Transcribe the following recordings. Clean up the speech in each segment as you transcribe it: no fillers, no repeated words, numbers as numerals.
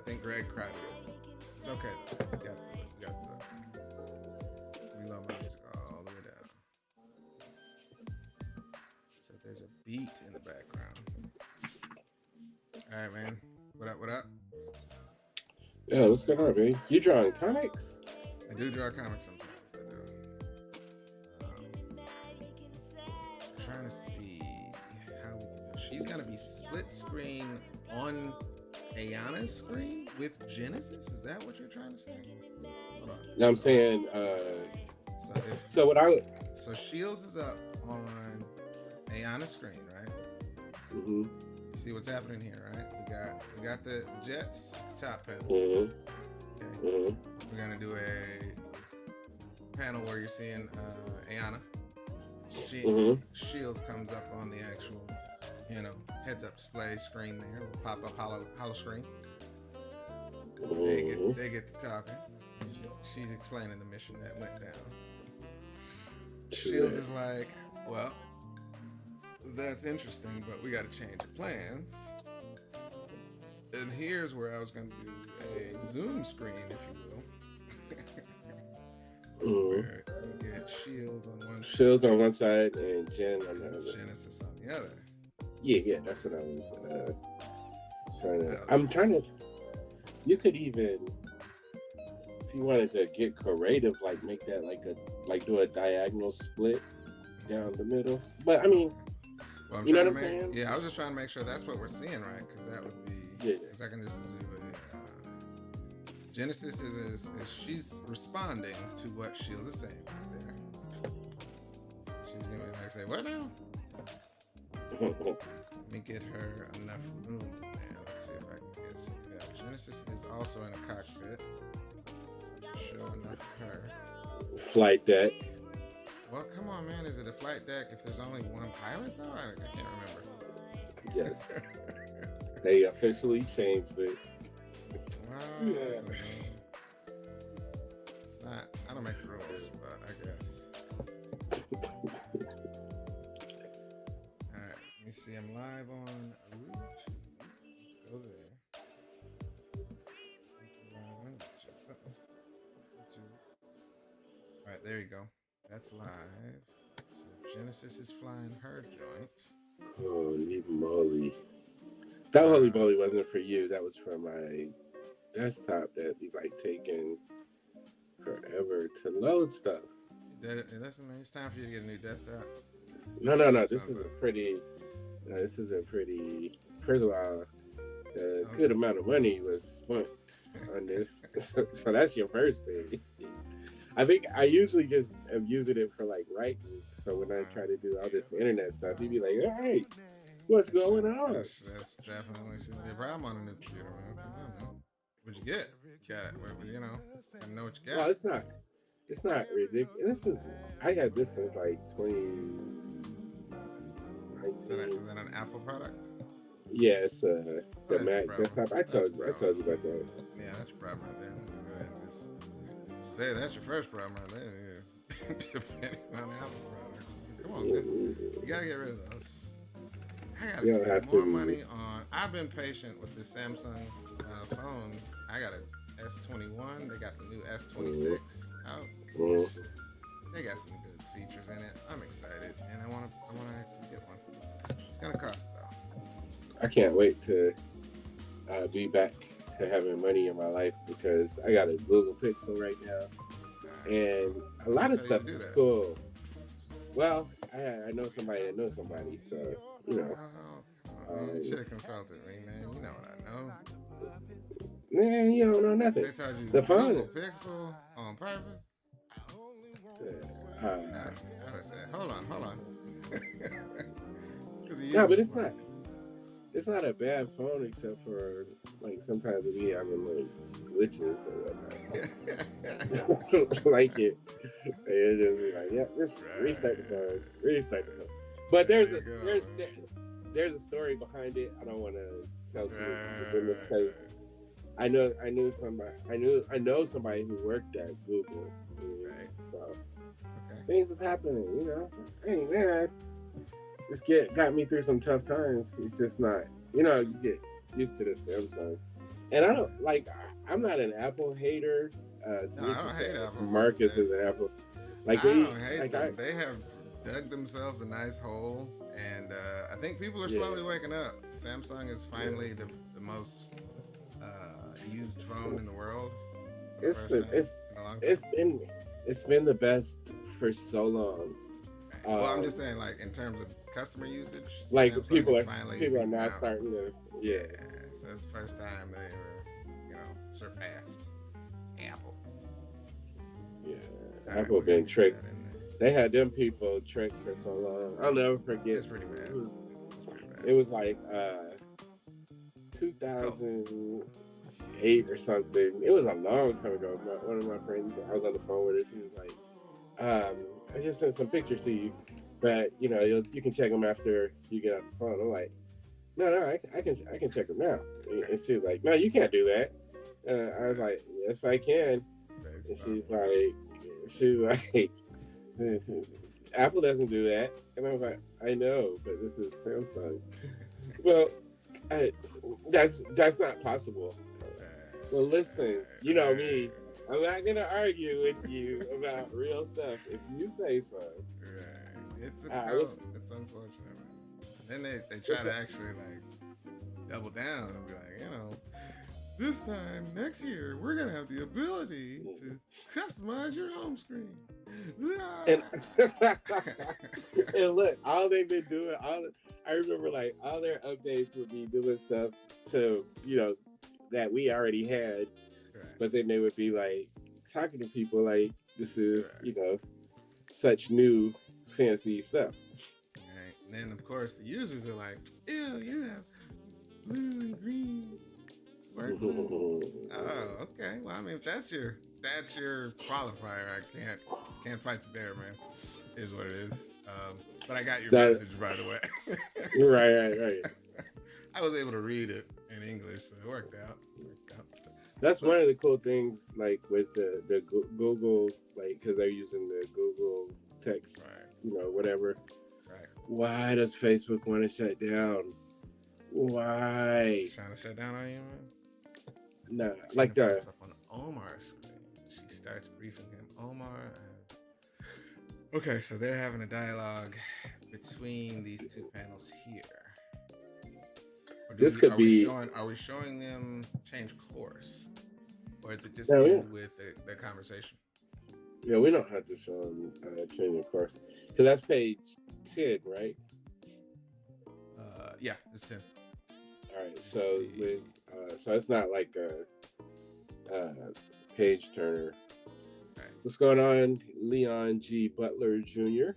think Greg cried it. It's okay though. You got the we love music all the way down. So there's a beat in the background. All right, man. What up? What up? Yeah, what's going on, man? You drawing comics? I do draw comics sometimes. I'm trying to see how we can do. She's gonna be split screen on Ayana's screen with Genesis. Is that what you're trying to say? Hold on. No, I'm saying. So if So what I would. so Shields is up on Ayana's screen, right? Mm-hmm. You see what's happening here, right? We got the Jets top panel. Mm-hmm. Okay. Mm-hmm. We're gonna do a panel where you're seeing Ayana. Shields comes up on the actual, heads up display screen there. It'll pop up hollow screen. They get to talking. She's explaining the mission that went down. Shields is like, well, that's interesting, but we got to change the plans. And here's where I was going to do a zoom screen, if you will. Where you get Shields on one side and Jen on the other. Genesis on the other. Yeah, that's what I was trying to. I'm trying to. You could even, if you wanted to get creative, like make that do a diagonal split down the middle. But I mean, you know what I'm saying? Yeah, I was just trying to make sure that's what we're seeing, right? Because that would be. Because I can just do it. Genesis is she's responding to what Shields is saying there. She's gonna say, "What now?" Let me get her enough room there. Let's see if I can get some. Yeah, Genesis is also in a cockpit. So show enough of her. Flight deck. Well, come on, man. Is it a flight deck if there's only one pilot, though? I can't remember. Yes. They officially changed it. Well, it's not. I don't make the rules, but I guess. All right. Let me see. I'm live on. Let's go there. All right. There you go. That's live. So Genesis is flying her joint. Holy moly. That holy moly wasn't for you. That was for my desktop that be taking forever to load stuff. Listen, man, it's time for you to get a new desktop. No. This is a pretty. First of all, a good amount of money was spent on this, so that's your first thing. I think I usually just am using it for writing. So when I try to do all this internet stuff, you'd be like, "All right, what's going on?" That's definitely shouldn't be a problem on a new computer, man. What'd you get? Got it. I know what you got. Well, it's not ridiculous. I got this since 2019. Is that an Apple product? Yeah, it's the Mac desktop. I told you about that. Yeah, that's your problem right there. Go ahead and just say that's your first problem right there. Depending on the Apple products. Come on, man. You gotta get rid of those. I gotta spend more money on. I've been patient with this Samsung phone. I got a S21. They got the new S26 out. They got some good features in it. I'm excited, and I want to actually get one. It's gonna cost though. I can't wait to be back to having money in my life because I got a Google Pixel right now, and a lot of stuff is cool. Well, I know somebody that knows somebody, so you should have consulted me, man. You know what I know. Man, you don't know nothing. They told you the phone Pixel on purpose. I would have said, hold on. No, but it's not. It's not a bad phone except for sometimes we having glitches or whatnot. Like it. And just be yeah, just restart the phone. But there's a story behind it. I don't want to tell too much because I know somebody who worked at Google. Right. So things was happening, Hey man, this got me through some tough times. It's just not, you get used to the Samsung. And I don't like. I'm not an Apple hater. No, I Teresa don't hate said Apple, but Marcus is an Apple. Like I we, don't hate like them. They have dug themselves a nice hole, and I think people are yeah. slowly waking up. Samsung is finally the most used phone in the world for the It's first the time in a long it's time. been the best for so long. Right. Well, I'm just saying, like in terms of customer usage, Like Samsung is finally people are beaten now out. starting to Yeah, so it's the first time they were, surpassed Apple. yeah. All right, Apple we're gonna been get tricked. that in there. They had them people tricked for so long. I'll never forget. It's pretty bad. It's pretty It bad. was like Cult. 2008 or something. It was a long time ago. One of my friends, I was on the phone with her. She was like, "I just sent some pictures to you, but you can check them after you get off the phone." I'm like, "No, I can check them now." And she was like, "No, you can't do that." I was like, "Yes, I can." And she's like, Apple doesn't do that. And I was like, I know, but this is Samsung. Well, that's not possible. Well, listen, you know me. I'm not gonna argue with you about real stuff if you say so. Right. It's a cult. It's unfortunate. Man. Then they try to actually like double down and be like, this time next year we're gonna have the ability to customize your home screen. And, and look, all they've been doing, I remember like all their updates would be doing stuff to that we already had, right. But then they would be like talking to people like this is such new fancy stuff. Right. And then of course the users are like, ew, you have blue and green. Oh, okay. Well, I mean, if that's your qualifier, I can't fight you there, man. Is what it is. But I got your message, by the way. Right. I was able to read it in English, so it worked out. That's one of the cool things, like with the Google, like because they're using the Google text, whatever. Right. Why does Facebook want to shut down? Why? Trying to shut down on you, man? No, like that. Up on Omar's screen. She starts briefing him. Omar. Okay, so they're having a dialogue between these two panels here. Are we showing them change course, or is it just end with the conversation? Yeah, we don't have to show them change course because that's page 10, right? Yeah, it's 10. All right, so so it's not like a page turner. Right. What's going on, Leon G. Butler Jr.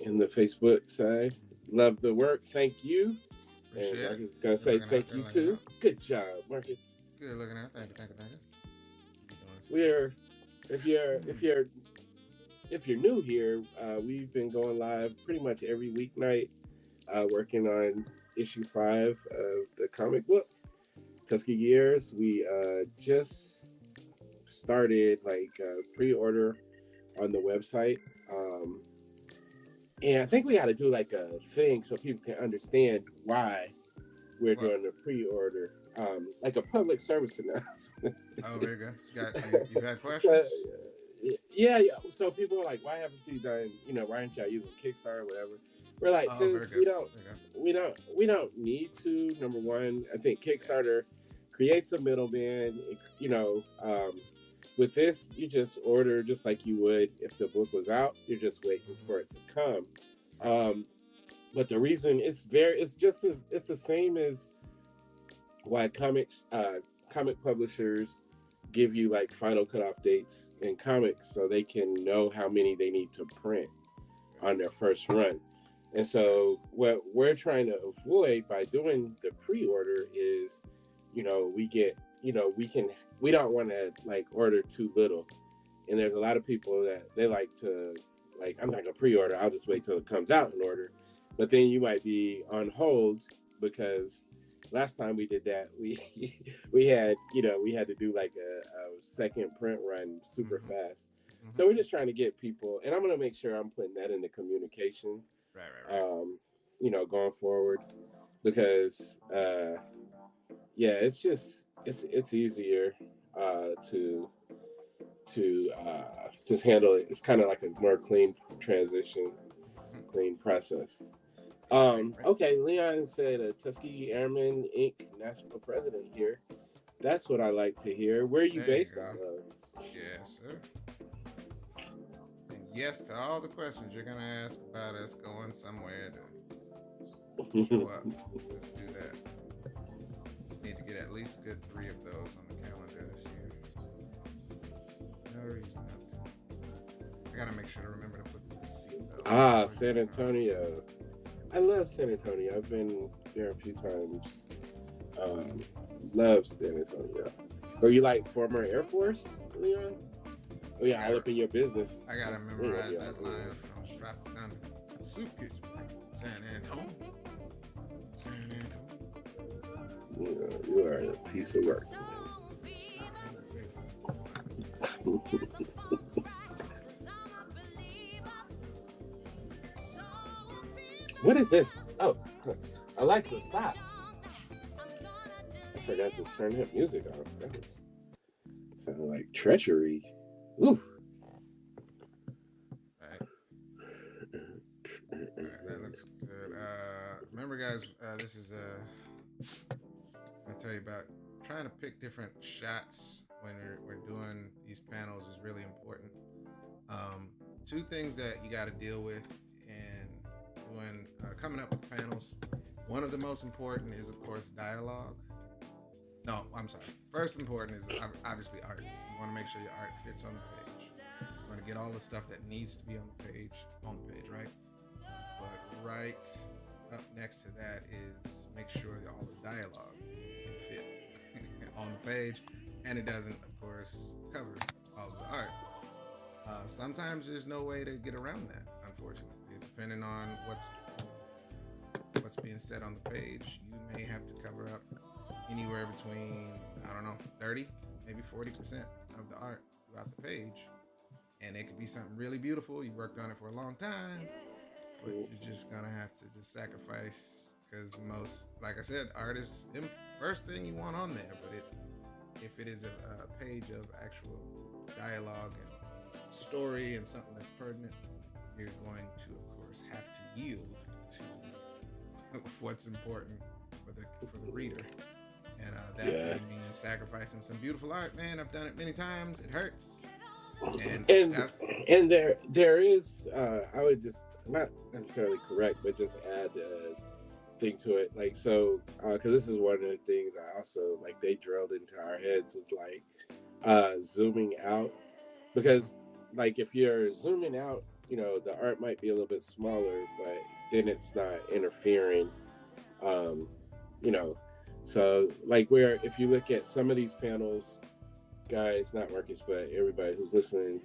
In the Facebook side? Love the work. Thank you. Appreciate and Marcus is gonna say thank you too. Good job, Marcus. Good looking out. Thank you. We're if you're new here, we've been going live pretty much every weeknight, working on issue 5 of the comic book, Tuskegee Heirs. We just started pre-order on the website. And I think we got to do like a thing so people can understand why we're doing the pre-order, like a public service announcement. Oh, there you go. You got questions? Yeah. So people are like, why haven't you done, why aren't y'all using Kickstarter or whatever? We're like, because we don't need to. Number one, I think Kickstarter creates a middleman. With this, you just order just like you would if the book was out. You're just waiting for it to come. But the reason it's the same as why comic publishers give you like final cutoff dates in comics so they can know how many they need to print on their first run. And so what we're trying to avoid by doing the pre-order is, we don't want to like order too little. And there's a lot of people that they like to I'm not gonna pre-order, I'll just wait till it comes out and order. But then you might be on hold because last time we did that, we had to do like a second print run super fast. Mm-hmm. So we're just trying to get people, and I'm gonna make sure I'm putting that in the communication. Right. Going forward, because yeah, it's just it's easier to just handle it. It's kind of like a more clean transition, clean process. Okay, Leon said a Tuskegee Airmen Inc. National President here. That's what I like to hear. Where are you based out of? Yes, sir. And yes to all the questions you're gonna ask about us going somewhere to show up. Let's do that. Need to get at least a good 3 of those on the calendar this year. No reason not to. I gotta make sure to remember to put the seatbelt. San Antonio. I love San Antonio. I've been there a few times. Love San Antonio. Are you like former Air Force, Leon? Oh yeah, all up in your businth. I gotta memorize that line from Tropic Thunder. Suitcase, San Antonio. San Antonio. You are a piece of work. What is this? Oh, Alexa, stop. I forgot to turn that music off. That was sounded like treachery. Ooh. Alright, that looks good. Remember, guys, this is I'll tell you about trying to pick different shots when we're doing these panels is really important. 2 things that you got to deal with when coming up with panels. One of the most important is, of course, dialogue. No, I'm sorry. First important is obviously art. You want to make sure your art fits on the page. You want to get all the stuff that needs to be on the page, right? But right up next to that is make sure that all the dialogue can fit on the page, and it doesn't, of course, cover all of the art. Sometimes there's no way to get around that, unfortunately. Depending on what's being said on the page, you may have to cover up anywhere between, 30, maybe 40% of the art throughout the page. And it could be something really beautiful. You worked on it for a long time, but you're just gonna have to just sacrifice, because the most, like I said, art is the first thing you want on there. But if it is a page of actual dialogue and story and something that's pertinent, you're going to, of course, have to yield to what's important for the reader, and that may mean sacrificing some beautiful art. Man, I've done it many times. It hurts, and there is I would just not necessarily correct, but just add a thing to it, like, so because this is one of the things I also like they drilled into our heads was like zooming out, because like if you're zooming out, the art might be a little bit smaller, but then it's not interfering. So like if you look at some of these panels, guys, not Marcus, but everybody who's listening,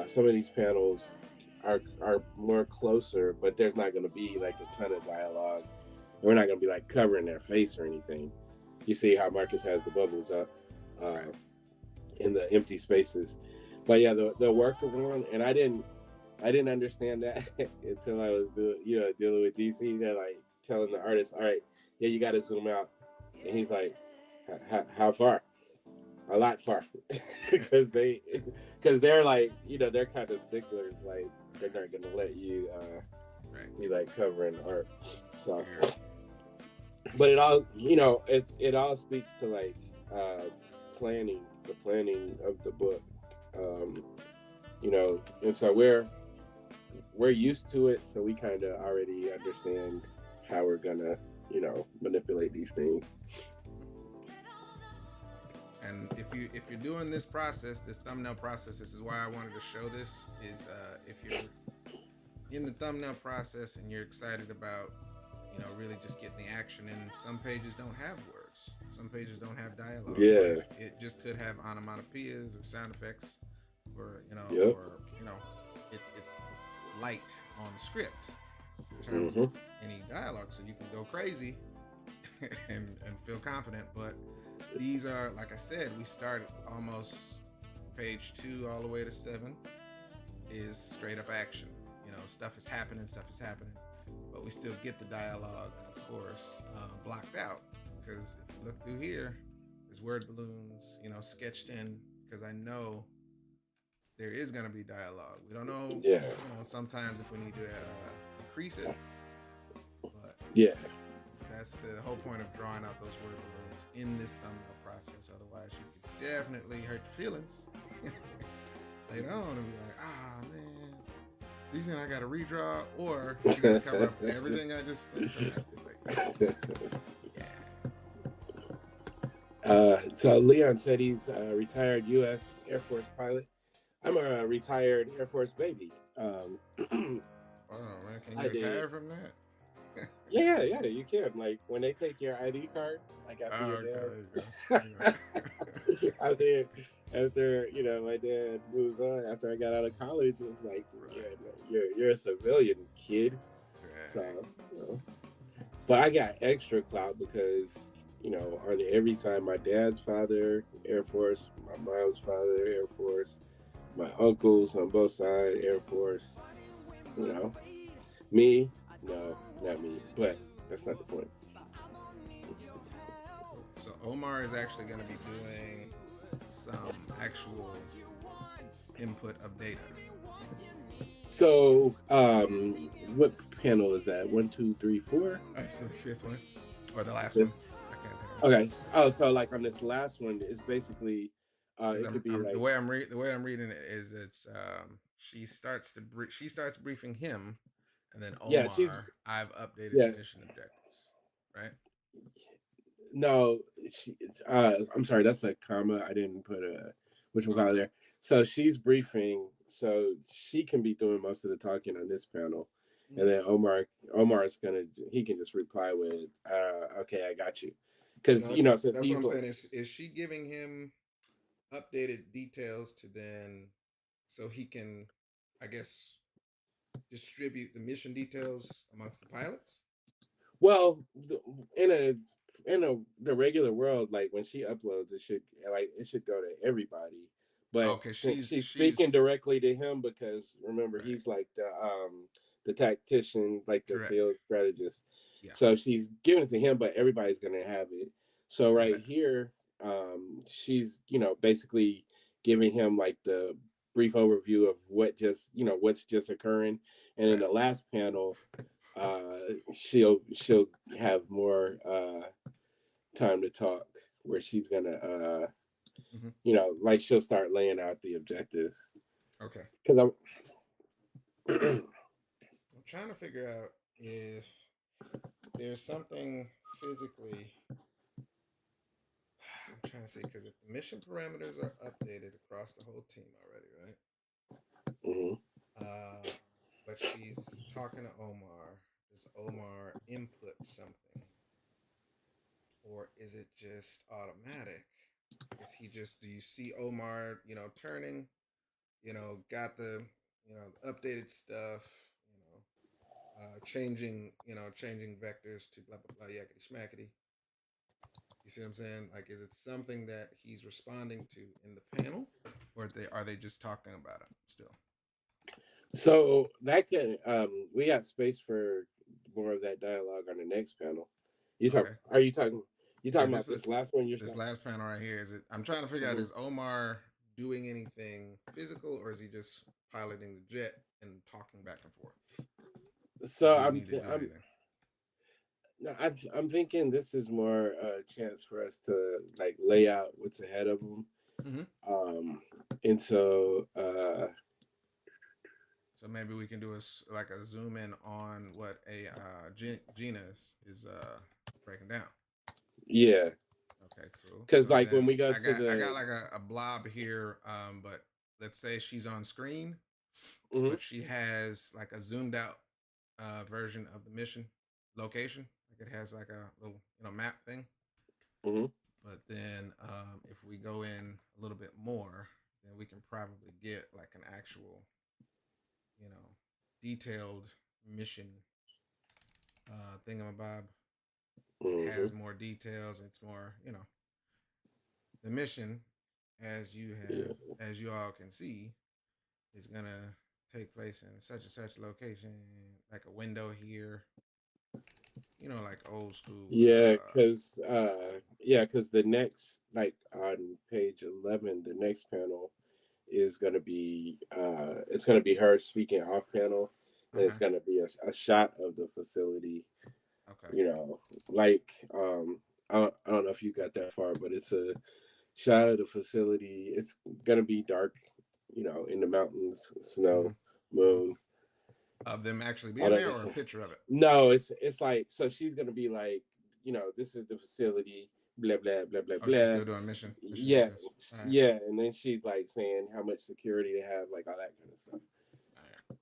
some of these panels are more closer, but there's not going to be like a ton of dialogue. We're not going to be like covering their face or anything. You see how Marcus has the bubbles up in the empty spaces. But yeah, the workaround, and I didn't understand that until I was dealing with DC. They're like telling the artist, all right, yeah, you got to zoom out. And he's like, how far? A lot far. because they're like, they're kind of sticklers. Like they're not going to let you be like covering art. So, but it all, it all speaks to like the planning of the book. And so we're used to it, so we kind of already understand how we're gonna, manipulate these things. And if you're doing this process, this thumbnail process, this is why I wanted to show this. Is if you're in the thumbnail process and you're excited about, really just getting the action in. Some pages don't have words. Some pages don't have dialogue. Yeah. It just could have onomatopoeias or sound effects, or it's light on the script in terms of any dialogue, so you can go crazy and feel confident. But these are, like I said, we started almost page 2 all the way to 7 is straight up action. Stuff is happening, but we still get the dialogue, of course, blocked out, because if you look through here, there's word balloons, sketched in because I know there is going to be dialogue. We don't know, Yeah. sometimes if we need to increase it, but Yeah. that's the whole point of drawing out those word balloons in this thumbnail process. Otherwise, you could definitely hurt your feelings later on and be like, man, so you saying I got to redraw, or you got to cover up everything I just spent. So Leon said he's a retired U.S. Air Force pilot. I'm a retired Air Force baby. Oh man, can you retire from that? Yeah, you can. Like when they take your ID card, like after your dad. after my dad moves on. After I got out of college, it was like, you're a civilian kid. Right. So, but I got extra clout because on every side, my dad's father, Air Force, my mom's father, Air Force, my uncles on both sides, Air Force. Me, no, not me, but that's not the point. So Omar is actually going to be doing some actual input of data. So, what panel is that? 1, 2, 3, 4? That's the 5th one, or the last one. I can't think. Okay. Oh, so like on this last one, it's basically it could be like the way I'm reading it is it's she starts briefing him, and then Omar, I've updated the mission objectives, right? No, I'm sorry, that's a comma. I didn't put a whatchamacallit there. So she's briefing, so she can be doing most of the talking on this panel, and then Omar's he can just reply with, "Okay, I got you," because that's what I'm saying. Is she giving him updated details to then, so he can, I guess, distribute the mission details amongst the pilots? Well, in the regular world, like when she uploads, it should go to everybody. But she's speaking directly to him because remember he's like the tactician, like the field strategist. Yeah. So she's giving it to him, but everybody's gonna have it. So here, she's basically giving him like the brief overview of what's just occurring, and in the last panel, she'll have more time to talk where she's gonna like she'll start laying out the objectives. Okay. Because I'm trying to figure out if there's something physically. I'm trying to see, because if the mission parameters are updated across the whole team already, right? But she's talking to Omar. Does Omar input something, or is it just automatic? Is he just? Do you see Omar? Turning. Got the updated stuff. Changing vectors to blah blah blah yakety schmackety. You see what I'm saying? Like, is it something that he's responding to in the panel, or are they just talking about it still? So that can we got space for more of that dialogue on the next panel. Are you talking about this last one? This last panel right here, is it? I'm trying to figure out, is Omar doing anything physical, or is he just piloting the jet and talking back and forth? So I'm thinking this is more a chance for us to like lay out what's ahead of them. And so maybe we can do a zoom in on what a Gina is breaking down. Yeah. Okay, cool. Because when we go I got like a blob here, but let's say she's on screen, but she has like a zoomed out version of the mission location. Like it has like a little map thing. But then if we go in a little bit more, then we can probably get like an actual detailed mission thingamabob. It has more details. It's more, the mission, as you all can see, is gonna take place in such and such location, like a window here. like old school. Because the next, like on page 11, the next panel is going to be it's going to be her speaking off panel, and it's going to be a shot of the facility. Okay. Like I don't know if you got that far, but it's a shot of the facility. It's going to be dark, in the mountains, snow, moon, Of them actually all being that there, good or a stuff. picture of it? No, it's like, so she's going to be like, this is the facility, blah blah blah blah Oh, she's blah. still doing missions, I Yeah, guess. All right. yeah, and then she's like saying how much security they have, like all that kind of stuff. All right.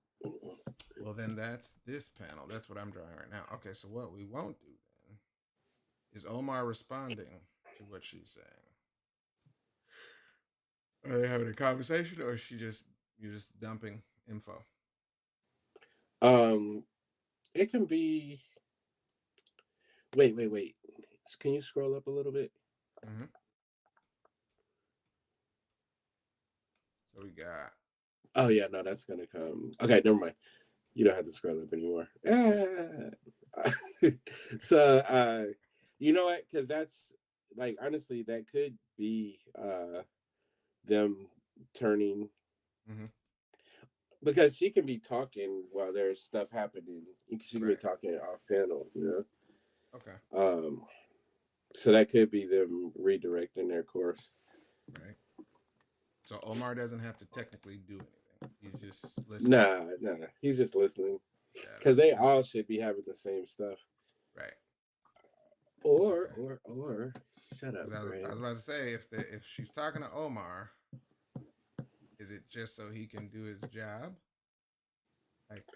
Well, then that's this panel. That's what I'm drawing right now. Okay, so what we won't do then is Omar responding to what she's saying. Are they having a conversation, or is you're just dumping info? Um, it can be. Wait. Can you scroll up a little bit? Mm-hmm. So we got. Oh yeah, no, that's gonna come. Okay, never mind. You don't have to scroll up anymore. So you know what? Because that's, like, honestly, that could be them turning, Mm-hmm. because she can be talking while there's stuff happening. She can be Right. talking off panel, Okay. So that could be them redirecting their course. Right. So Omar doesn't have to technically do anything. He's just listening. Nah. He's just listening, Got it. because they all should be having the same stuff. Right. Or Okay. or shut up, Because I Grant. was about to say, if she's talking to Omar, is it just so he can do his job? Like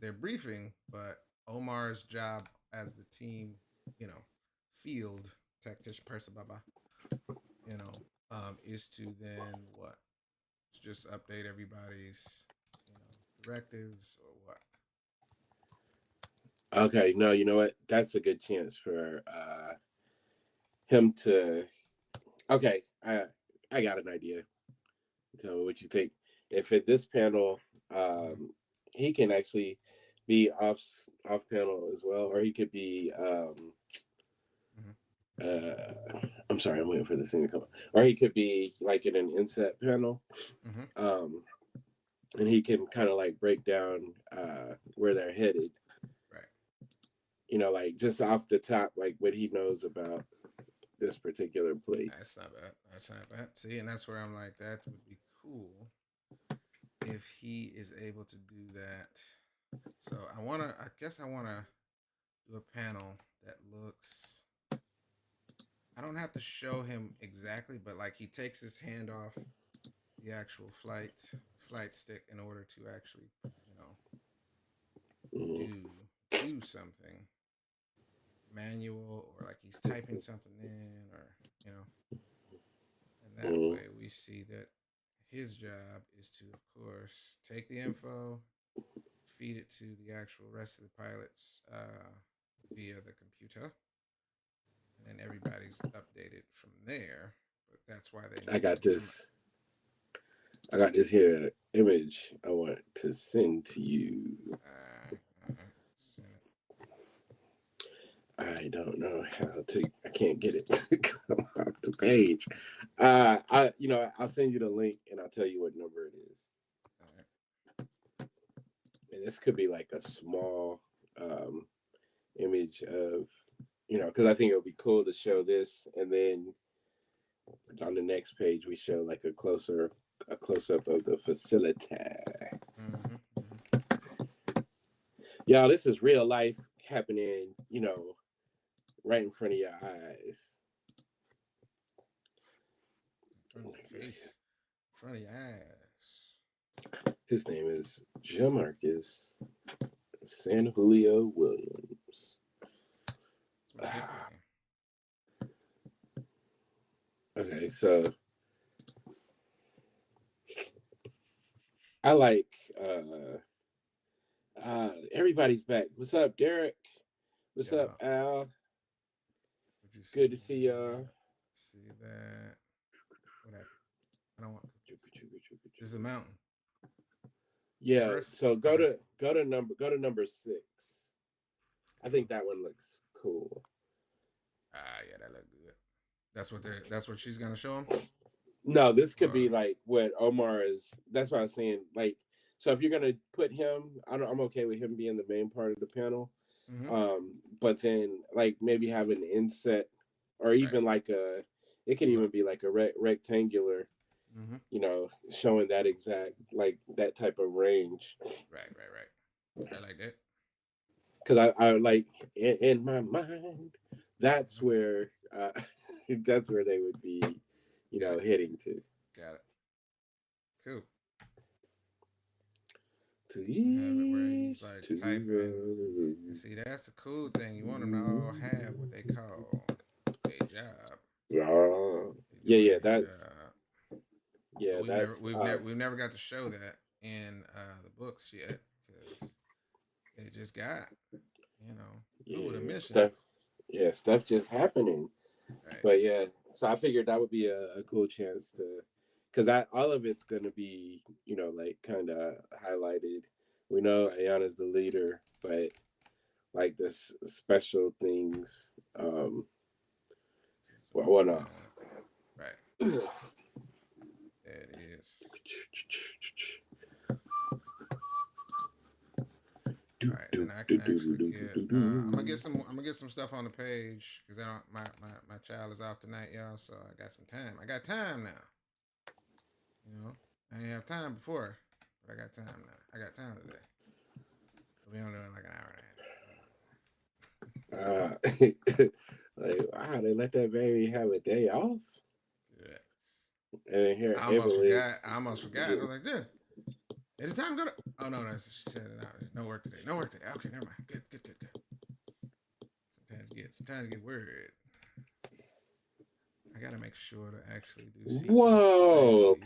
they're briefing, but Omar's job as the team, you know, field tactician person, baba, you know, is to then what? Just update everybody's, directives or what? Okay, no, you know what? That's a good chance for him to. Okay, I got an idea. Tell me what you think. If at this panel, Mm-hmm. he can actually be off panel as well, or he could be. Mm-hmm. I'm sorry, I'm waiting for this thing to come up. Or he could be like in an inset panel, Mm-hmm. and he can kind of like break down where they're headed. Right. Like just off the top, like what he knows about this particular place. That's not bad. That's not bad. See, and that's where I'm like, that would be cool if he is able to do that. So I guess I wanna do a panel that looks. I don't have to show him exactly, but like he takes his hand off the actual flight stick in order to actually, you know, do something manual, or like he's typing something in, or you know, and that way we see that his job is to, of course, take the info, feed it to the actual rest of the pilots via the computer, and then everybody's updated from there. But that's why they I need to got remember. this. I got this here image I want to send to you. Send it. I don't know how to. I can't get it to come off the page. I'll send you the link and I'll tell you what number it is. All right. And this could be like a small image of, because I think it would be cool to show this, and then on the next page we show like a close up of the facility. Mm-hmm, mm-hmm. Y'all, this is real life happening, right in front of your eyes. In front of your face. In front of your eyes. His name is Jamarcus San Julio Williams. Okay, so I like everybody's back. What's up, Derek? What's up, Al? Good to see y'all. See that? What happened? I don't want. This is a mountain. Yeah. First? So go to number 6. I think that one looks cool. Yeah, that look good. That's what she's gonna show him. No, this could be like what Omar is. That's what I was saying. Like, so if you're gonna put him, I'm okay with him being the main part of the panel. But then like maybe have an inset, or even like it could even be like a rectangular, you know, showing that exact like that type of range. Right. I like that. Because I like in my mind, that's where that's where they would be, you know, hitting to. Got it. Cool. To have it where he's like typing. And see, that's the cool thing. You want them to all have what they call a job. Yeah, that's but we've never got to show that in the books yet because they just got, you know, a mission. Stuff just happening. Right. But yeah, so I figured that would be a cool chance to, because all of it's going to be, you know, like kind of highlighted. We know Ayana's the leader, but like this special things. Well, no. Right. There it is. All right, then I can actually get. I'm gonna get some stuff on the page because my child is off tonight, y'all. So I got some time. I got time now. You know, I didn't have time before, but I got time now. I got time today. We only doing like an hour and a half. Like wow, they let that baby have a day off. Yes. And then here, I almost forgot. I was like, dude. Is the time go to? Oh no, she said it out. No work today. Okay, never mind. Good. Sometimes get worried. I gotta make sure to actually do. Whoa,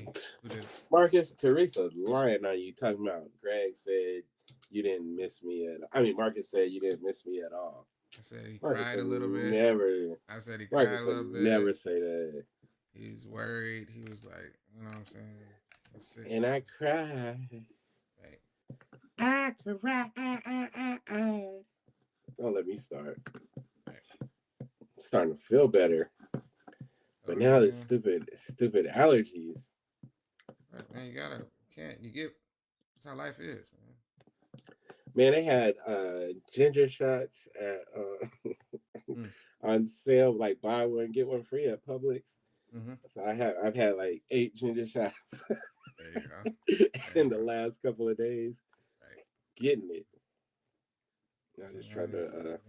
Marcus, Teresa lying on you. Talking about Greg said you didn't miss me at. I mean, Marcus said you didn't miss me at all. I said he cried a little bit. Never. I said he cried a little bit. Never say that. He's worried. He was like, you know what I'm saying. And I cried. Right. I cried. Don't let me start. Right. I'm starting to feel better. But now the stupid allergies. Right, man, you get that's how life is, man. Man, they had ginger shots at on sale, like buy one get one free at Publix. So I've had like 8 ginger shots in the last couple of days. Right. Getting it. I just tried to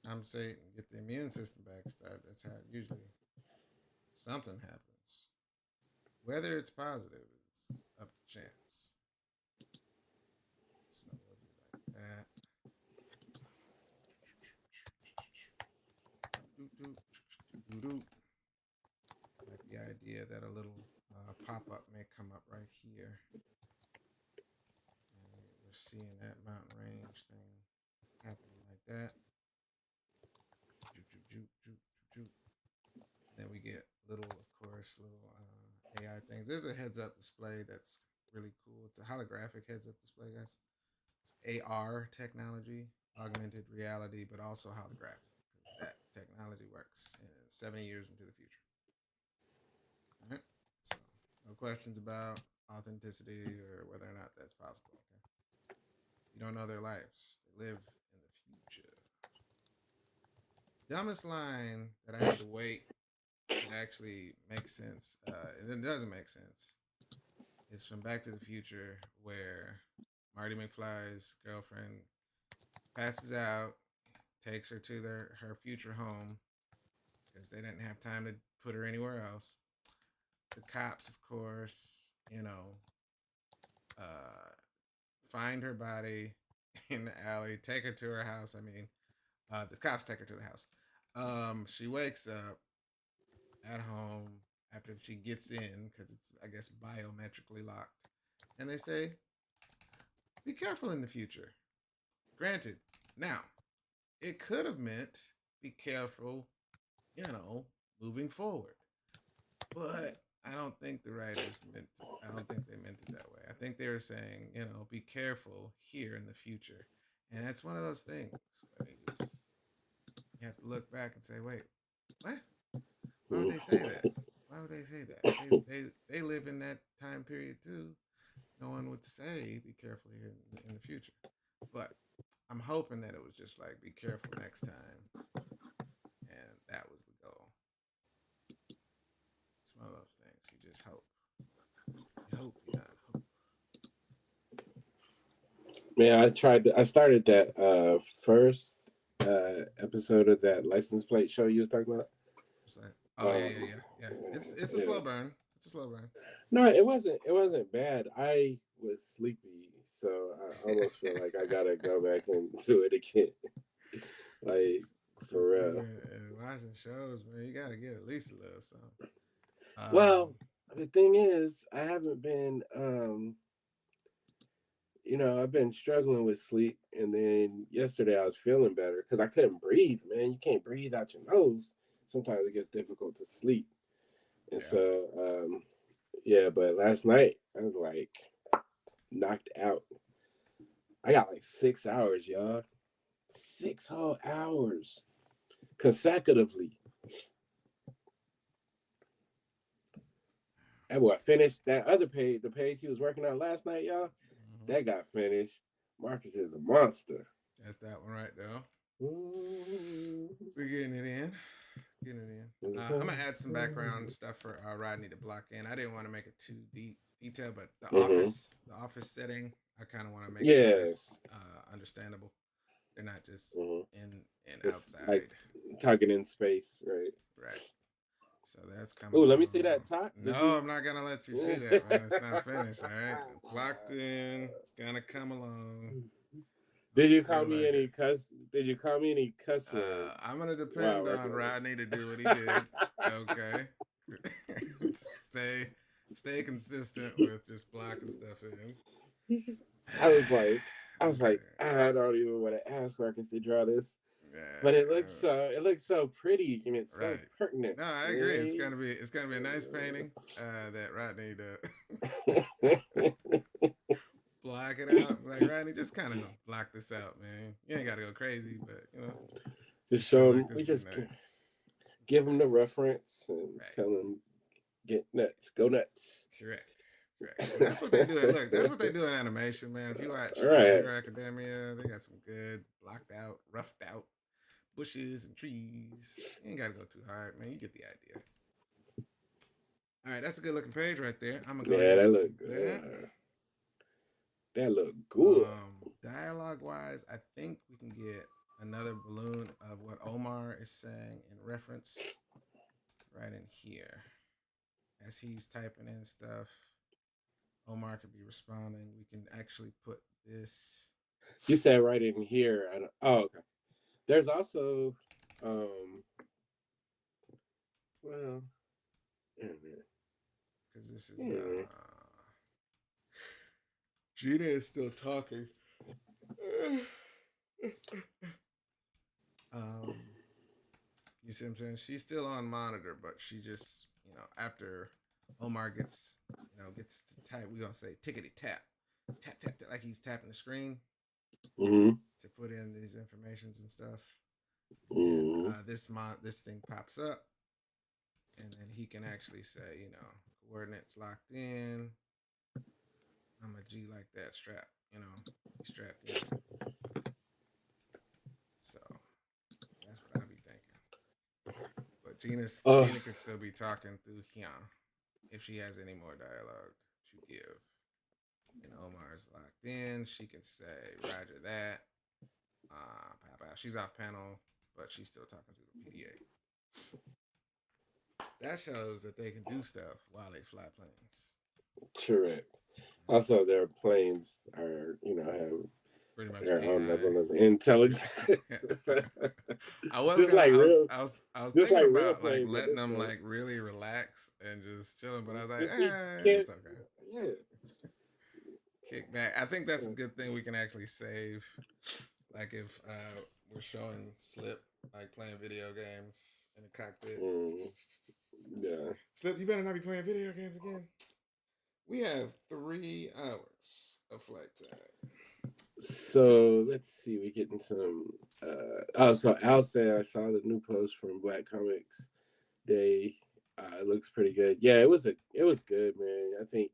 compensate and get the immune system back started. That's how usually something happens. Whether it's positive, it's up to chance. So we'll do like that. Like the idea that a little pop-up may come up right here. And we're seeing that mountain range thing happening like that. Then we get little AI things. There's a heads-up display that's really cool. It's a holographic heads-up display, guys. It's AR technology, augmented reality, but also holographic. That technology works 70 years into the future. All right. So, no questions about authenticity or whether or not that's possible. Okay. You don't know their lives. They live in the future. Dumbest line that I had to wait to actually make sense, and it doesn't make sense, is from Back to the Future, where Marty McFly's girlfriend passes out, takes her to her future home because they didn't have time to put her anywhere else. The cops, of course, find her body in the alley, take her to her house. I mean, the cops take her to the house. She wakes up at home after she gets in because it's, I guess, biometrically locked. And they say, be careful in the future. Granted, now, it could have meant be careful, moving forward. But I don't think the writers meant. I don't think they meant it that way. I think they were saying, be careful here in the future, and that's one of those things where you have to look back and say, wait, what? Why would they say that? Why would they say that? They live in that time period too. No one would say be careful here in the future, but I'm hoping that it was just like be careful next time, and that was the goal. It's one of those things you just hope. You hope beyond hope. Man, I started that first episode of that license plate show you was talking about. Like, oh yeah. It's a slow burn. It's a slow burn. No, it wasn't. It wasn't bad. I was sleepy, so I almost feel like I gotta go back and do it again. Like for real. And watching shows, man, you gotta get at least a little something. Well, the thing is, I haven't been. I've been struggling with sleep, and then yesterday I was feeling better because I couldn't breathe. Man, you can't breathe out your nose. Sometimes it gets difficult to sleep, and so yeah. But last night I was like knocked out. I got like 6 hours, y'all. 6 whole hours consecutively. That boy finished that other page, the page he was working on last night, y'all. That got finished. Marcus is a monster. That's that one right there. We're getting it in. I'm gonna add some background stuff for Rodney to block in. I didn't want to make it too detailed, but the office setting, I kind of want to make sure it's understandable. They're not just in and outside, like talking in space, right? Right. So that's coming. Oh, let me see that top. No, I'm not gonna let you see that, man. It's not finished. All right, blocked in. It's gonna come along. Did you call me any cuss? Did you call me any cuss words? I'm gonna depend on Rodney to do what he did. Okay. Stay consistent with just blocking stuff in. I was like, I don't even want to ask Marcus to draw this. Yeah, but it looks so pretty and it's so pertinent. No, I agree. It's gonna be a nice painting that Rodney to block it out. Like Rodney, just kind of block this out, man. You ain't gotta go crazy, but just show him. We just give him the reference and tell him get nuts, go nuts. Correct. That's what they do. Look, that's what they do in animation, man. If you watch Hero Academia, they got some good blocked out, roughed out bushes and trees. You ain't gotta go too hard, man. You get the idea. All right, that's a good looking page right there. I'm gonna go. Yeah, that look good. That look good. Dialogue wise, I think we can get another balloon of what Omar is saying in reference right in here. As he's typing in stuff, Omar could be responding. We can actually put this. You said right in here. Okay. There's also, well, because this is Gina is still talking. You see what I'm saying? She's still on monitor, but she just, after Omar gets to type, we're gonna say tickety tap, tap, like he's tapping the screen to put in these informations and stuff. And, this thing pops up, and then he can actually say, coordinates locked in. I'm a G like that strap, strapped in. So that's what I be thinking. But Gina can still be talking through here if she has any more dialogue to give. And Omar's locked in. She can say, Roger that. She's off panel, but she's still talking to the PDA. That shows that they can do stuff while they fly planes. Correct. Also, their planes are, have pretty much their own level of intelligence. I was thinking about like letting them like really relax and just chilling, but I was like, it's okay. Yeah. Kick back. I think that's a good thing we can actually save. Like if we're showing Slip like playing video games in the cockpit. Yeah. Slip, you better not be playing video games again. We have 3 hours of flight time. So let's see. We getting some. So Al said I saw the new post from Black Comics Day. It looks pretty good. Yeah, it was good, man. I think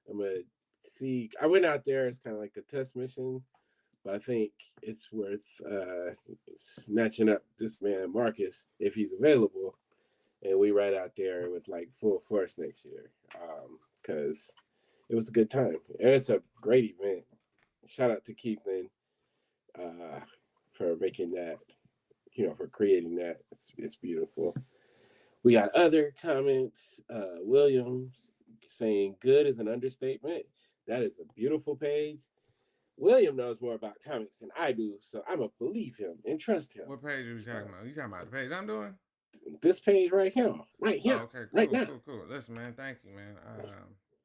I'm gonna see. I went out there as kind of like a test mission, but I think it's worth snatching up this man Marcus if he's available, and we ride out there with like full force next year. Because it was a good time, and it's a great event. Shout out to Keithlin uh, for making that, for creating that. It's beautiful. We got other comments. Williams saying good is an understatement. That is a beautiful page. William knows more about comics than I do, so I'm going to believe him and trust him. What page are you talking about? You talking about the page I'm doing? This page right here. Right here. Oh, okay, cool, right now. cool. Listen, man, thank you, man.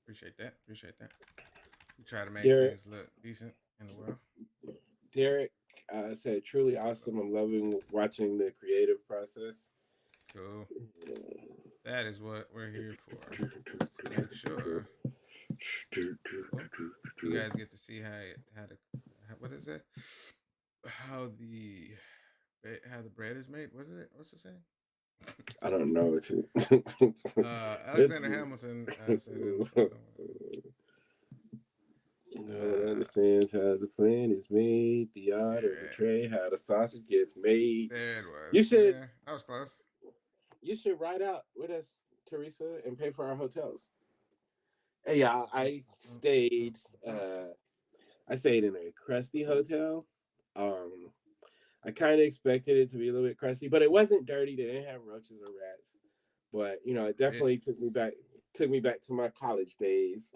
Appreciate that. We try to make Derek, things look decent in the world. Derek said, truly awesome. I'm loving watching the creative process. Cool. That is what we're here for. To make sure you guys get to see what is it? How the bread is made. What's the saying? I don't know what you. Alexander Hamilton said it. No one understands how the plan is made, the art of the tray, how the sausage gets made. There it was. You should. Yeah, I was close. You should ride out with us, Teresa, and pay for our hotels. Hey, y'all, I stayed in a crusty hotel. I kind of expected it to be a little bit crusty, but it wasn't dirty. They didn't have roaches or rats. But it definitely took me back to my college days.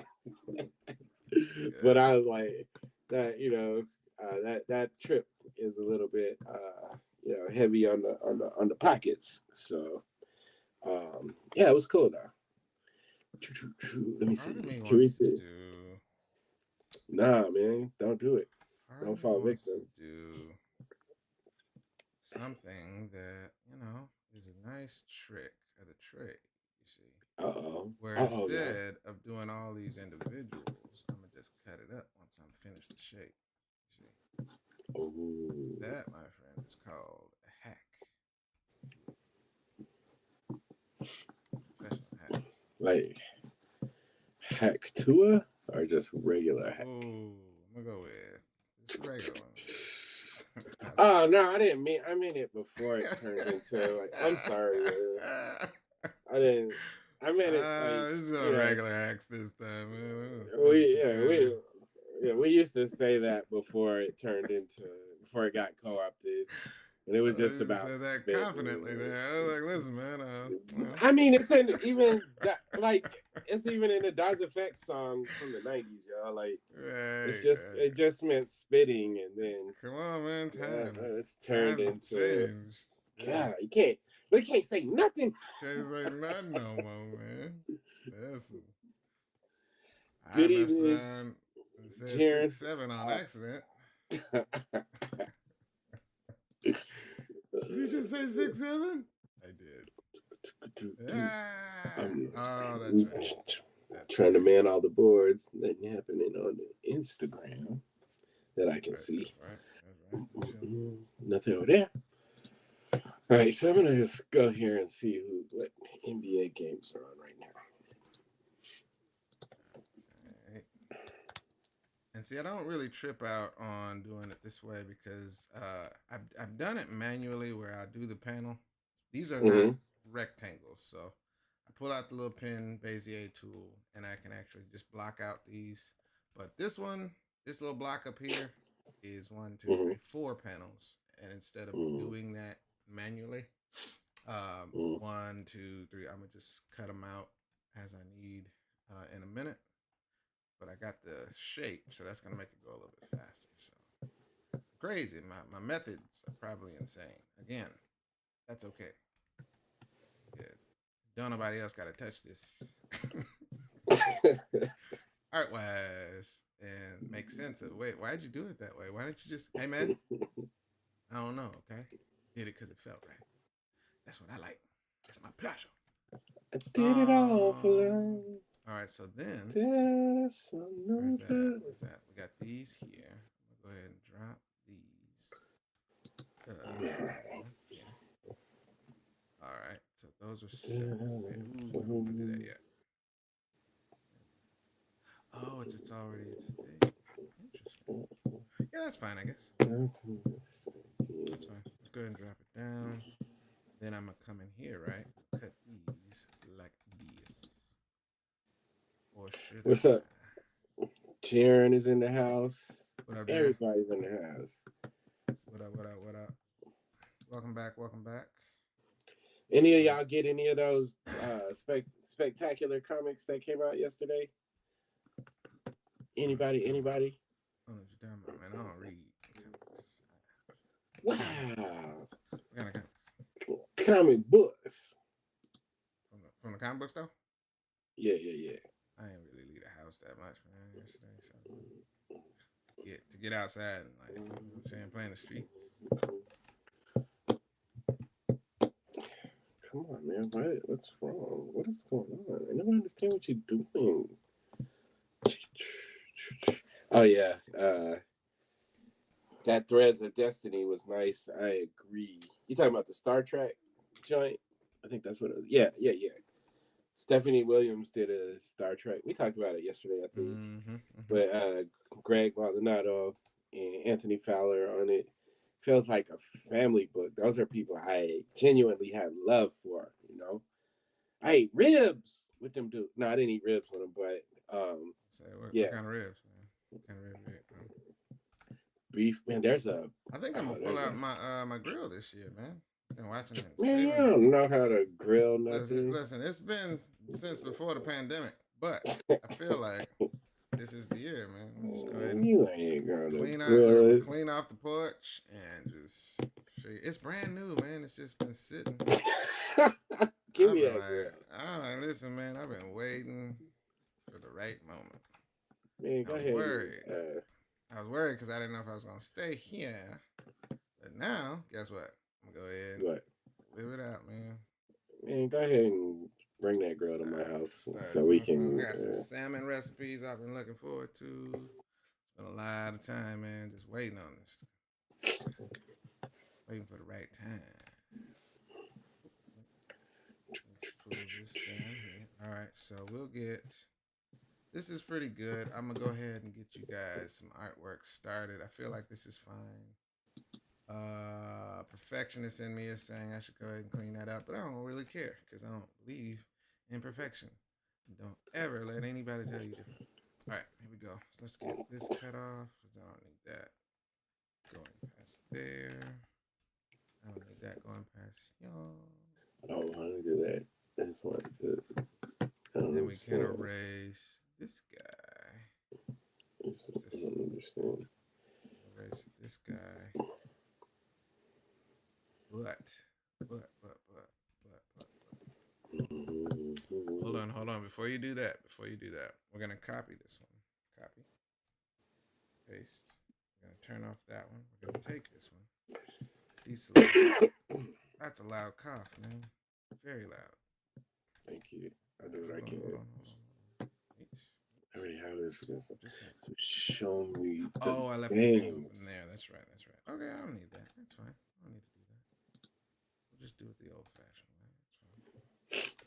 But I was like that. That trip is a little bit heavy on the pockets. So it was cool though. Let me see. Teresa. Nah, man, don't do it. Don't fall victim. Do something that is a nice trick of the trade. You see. Where instead of doing all these individuals, I'm gonna just cut it up once I'm finished the shape. You see. That, my friend, is called a hack. Professional hack. Like hack Tua or just regular hack? I'm gonna go with just regular one. Oh no, I meant it before it turned into like. I'm sorry, man. I didn't. I meant it. It's just regular hacks this time, man. We used to say that before it got co-opted, and it was just about said that confidently. There, I was like, listen, man. I mean, it's in even that, like it's even in the Daz Effects song from the '90s, y'all. Like, it just meant spitting, and then come on, man, it's turned into. Changed. God, you can't. We can't say nothing. Can't say nothing no more, man. Listen. Good I messed evening, around and said 6'7" on accident. Did you just say 6'7"? I did. Oh, that's right. Trying to man all the boards. Nothing happening on the Instagram that I can see. That's right. Nothing over there. All right, so I'm gonna just go here and see what NBA games are on right now. All right. And see, I don't really trip out on doing it this way because I've done it manually where I do the panel. These are not rectangles, so I pull out the little pin Bezier tool and I can actually just block out these. But this little block up here is 1, 2, 3, 4 panels, and instead of doing that manually, 1, 2, 3, I'm gonna just cut them out as I need in a minute. But I got the shape, so that's gonna make it go a little bit faster. So crazy. My methods are probably insane. Again, that's okay. Because don't nobody else gotta touch this art wise and make sense of wait, why'd you do it that way? Why don't you just hey man? I don't know, okay? Did it because it felt right. That's what I like. That's my pleasure. I did it all for love. All right, so then, Where's where's that at? Where's that? We got these here. I'll go ahead and drop these. All right, so those are set. Ooh, we haven't do that yet. Oh, it's already it's a thing. Interesting. Yeah, that's fine, I guess. That's fine. Let's go ahead and drop it down. Then I'm gonna come in here, right? Cut these like this. Or should What's I? up? Sharon is in the house. What up, Jay? Everybody's in the house. What up? What up? What up? Welcome back. Welcome back. Any of y'all get any of those spectacular comics that came out yesterday? Anybody? Anybody? I don't know what you're talking about, man. I don't read comics. Wow. What kind of comics? Comic books. From the comic book stuff? Yeah. I ain't really leave the house that much, man. Yesterday, so to get outside and like, you know what I'm saying, play in the streets. Come on, man. What's wrong? What is going on? I never understand what you're doing. Oh yeah. That Threads of Destiny was nice. I agree. You talking about the Star Trek joint? I think that's what it was. Yeah. Stephanie Williams did a Star Trek. We talked about it yesterday, I think. But Greg Maldonado and Anthony Fowler on it. Feels like a family book. Those are people I genuinely have love for, you know. I ate ribs with them dude. No, I didn't eat ribs with them, but what kind of ribs, man? What kind of ribs? Beef, man. There's a. I think I'm gonna pull out my grill this year, man. Been watching it. Man, you don't know how to grill nothing. Listen, it's been since before the pandemic, but I feel like this is the year, man. Just go ahead and you ain't gonna clean off the porch and just figure. It's brand new, man. It's just been sitting. Give me that. Listen, man. I've been waiting for the right moment. Man, go ahead. I was worried because I didn't know if I was gonna stay here. But now, guess what? I'm gonna go ahead and live it out, man. Man, go ahead and bring that girl to my house so we can. I got some salmon recipes I've been looking forward to. Spent a lot of time, man, just waiting on this. Waiting for the right time. Let's pull this down here. All right, so we'll get. This is pretty good. I'm gonna go ahead and get you guys some artwork started. I feel like this is fine. Perfectionist in me is saying I should go ahead and clean that up, but I don't really care because I don't believe in perfection. Don't ever let anybody tell you different. All right, here we go. Let's get this cut off because I don't need that going past there. I don't need that going past y'all. I don't want to do that. I just want to. And then we can erase this guy. I don't understand. Erase this guy. But. Hold on. Before you do that, we're gonna copy this one. Copy. Paste. We're gonna turn off that one. We're gonna take this one. Deselect. That's a loud cough, man. Very loud. Thank you. I do what I can. I already have this. Show me. I left the thing open there. That's right. Okay, I don't need that. That's fine. I don't need to do that. We'll just do it the old-fashioned way. That's fine.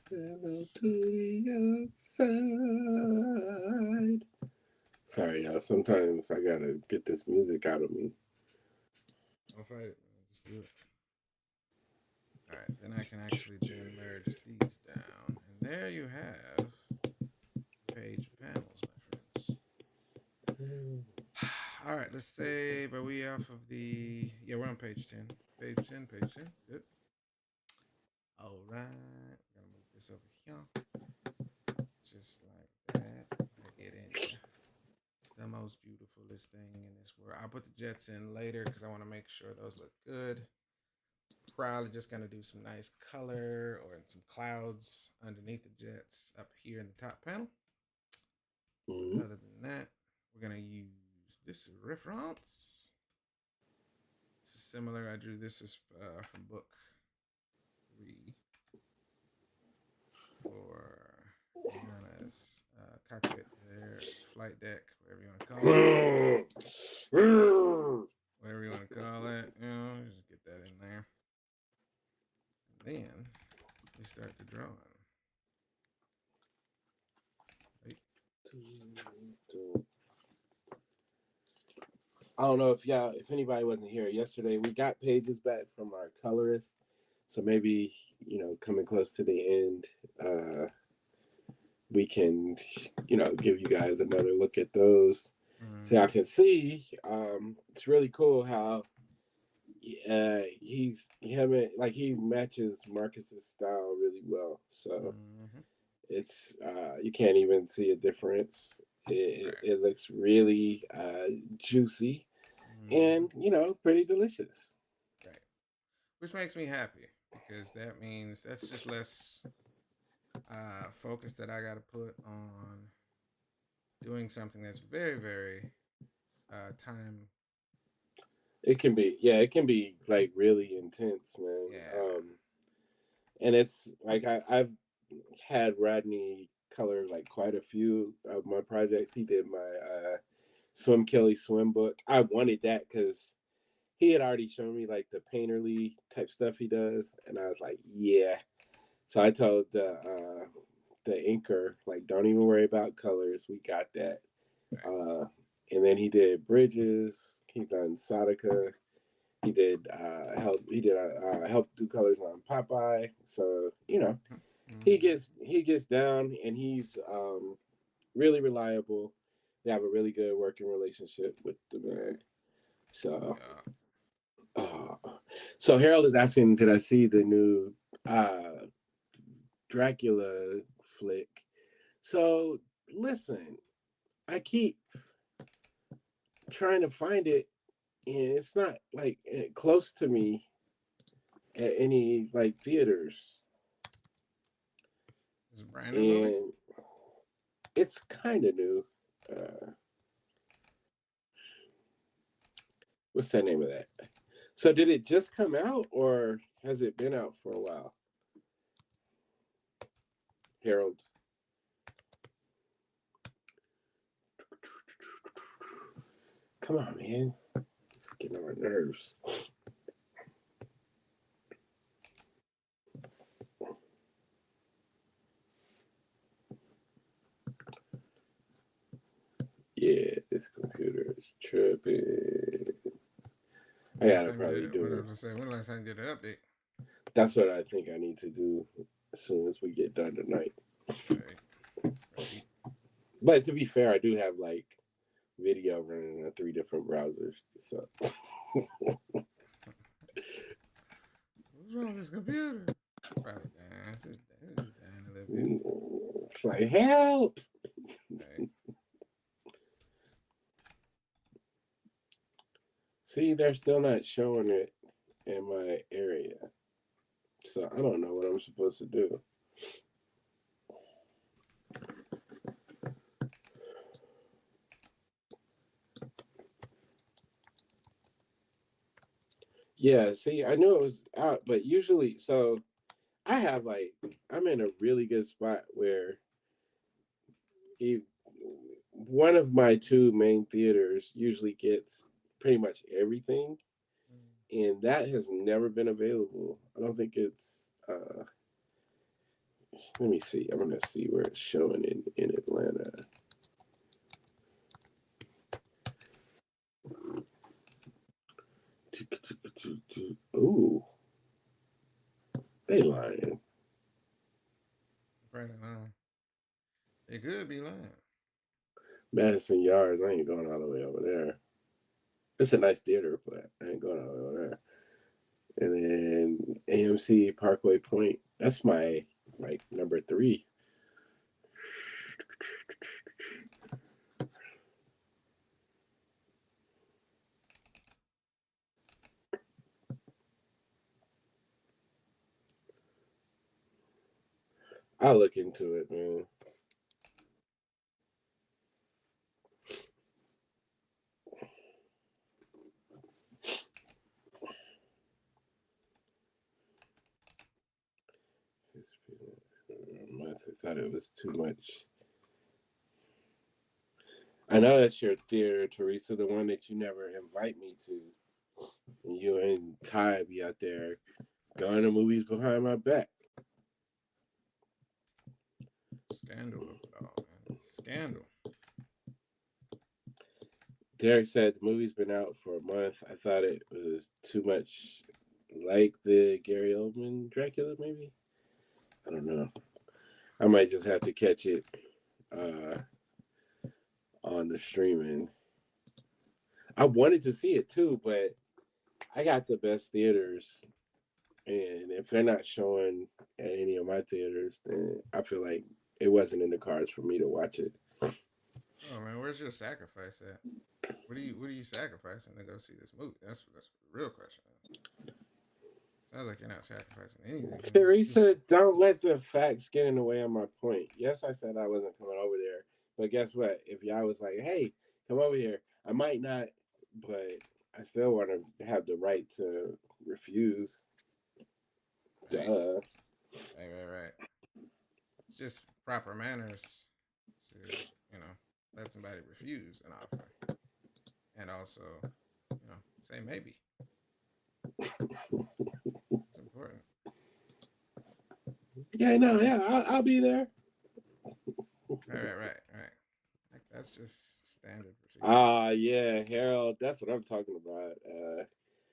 Hello to the outside. Sorry, y'all. Sometimes I gotta get this music out of me. I'll fight it, man. Just do it. All right, then I can actually then merge these down, and there you have page panels, my friends. All right, let's save. Are we off of the? Yeah, we're on page 10. Page 10. Good. All right, we're gonna move this over here, just like that. I get in the most beautifulest thing in this world. I'll put the jets in later because I want to make sure those look good. probably just gonna do some nice color or some clouds underneath the jets up here in the top panel. Mm-hmm. Other than that, we're gonna use this reference. This is similar. I drew this from book 3 for Rihanna's cockpit there, flight deck, whatever you want to call it. Whatever you want to call it, just get that in there. And then we start the drawing. I don't know if anybody wasn't here yesterday, we got pages back from our colorist. So maybe, coming close to the end, we can, give you guys another look at those. So y'all can see, it's really cool how he matches Marcus's style really well. So it's you can't even see a difference. It looks really juicy and pretty delicious. Right, which makes me happy because that means that's just less focus that I got to put on doing something that's very, very time. It can be like really intense, man. Yeah. And it's like I've had Rodney color like quite a few of my projects. He did my Swim Kelly swim book. I wanted that because he had already shown me like the painterly type stuff he does, and I was like, yeah. So I told the inker, like, don't even worry about colors. We got that. And then he did Bridges. He done Sadaka. He did help do colors on Popeye. So he gets down, and he's really reliable. They have a really good working relationship with the man. So, so Harold is asking, did I see the new Dracula flick? So listen, I keep trying to find it, and it's not like close to me at any like theaters. Is it brand new movie? It's kind of new. What's the name of that? So did it just come out, or has it been out for a while? Harold. Come on, man. It's getting on my nerves. Yeah, this computer is tripping. I gotta probably do it. When last time you did an update? That's what I think I need to do as soon as we get done tonight. Right. But to be fair, I do have like video running on 3 different browsers. So what's wrong with this computer? Probably dying a little bit. It's like, help! Right. See, they're still not showing it in my area. So I don't know what I'm supposed to do. Yeah, see, I knew it was out, but usually, so I have like, I'm in a really good spot where one of my 2 main theaters usually gets pretty much everything, and that has never been available. I don't think it's let me see. I'm gonna see where it's showing in Atlanta. Ooh, they lying. Probably lying. They could be lying. Madison Yards. I ain't going all the way over there. It's a nice theater, but I ain't going all the way over there. And then AMC Parkway Point. That's my like number 3. I'll look into it, man. I thought it was too much. I know that's your theater, Teresa, the one that you never invite me to. And you and Ty be out there going to movies behind my back. Scandal of it all, man. Scandal. Derek said the movie's been out for a month. I thought it was too much like the Gary Oldman Dracula, maybe? I don't know. I might just have to catch it on the streaming. I wanted to see it too, but I got the best theaters. And if they're not showing at any of my theaters, then I feel like it wasn't in the cards for me to watch it. Oh man, where's your sacrifice at? What are you sacrificing to go see this movie? That's the real question. Sounds like you're not sacrificing anything. Teresa, don't let the facts get in the way of my point. Yes, I said I wasn't coming over there, but guess what? If y'all was like, "Hey, come over here," I might not, but I still want to have the right to refuse. Duh. Right. It's just proper manners to let somebody refuse an offer, and also say maybe. It's important. Yeah, I'll be there. Right. Like, that's just standard procedure. Yeah, Harold, that's what I'm talking about.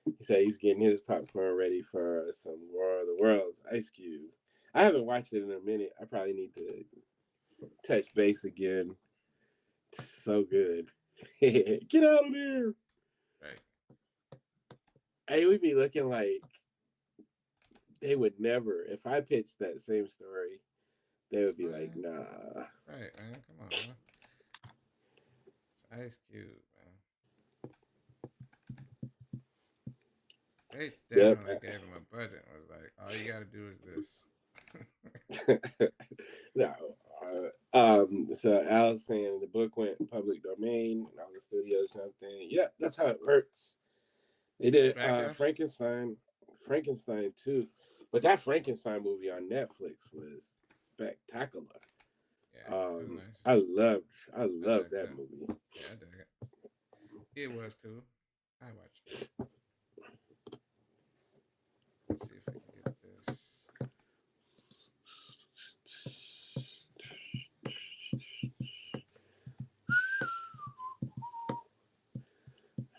He said he's getting his popcorn ready for some War of the Worlds, Ice Cube. I haven't watched it in a minute. I probably need to touch base again. It's so good. Get out of there. Right. Hey, we'd be looking like they would never, if I pitched that same story, they would be like, nah. Right, man. Come on, man. It's Ice Cube, man. They definitely gave him a budget. It was like, all you got to do is this. No. So Al's saying the book went public domain and all the studios jumped in. Yeah, that's how it works. They did Frankenstein too. But that Frankenstein movie on Netflix was spectacular. Yeah, nice. I loved that movie. Yeah, I dig it. It was cool. I watched it. Let's see if I can get this.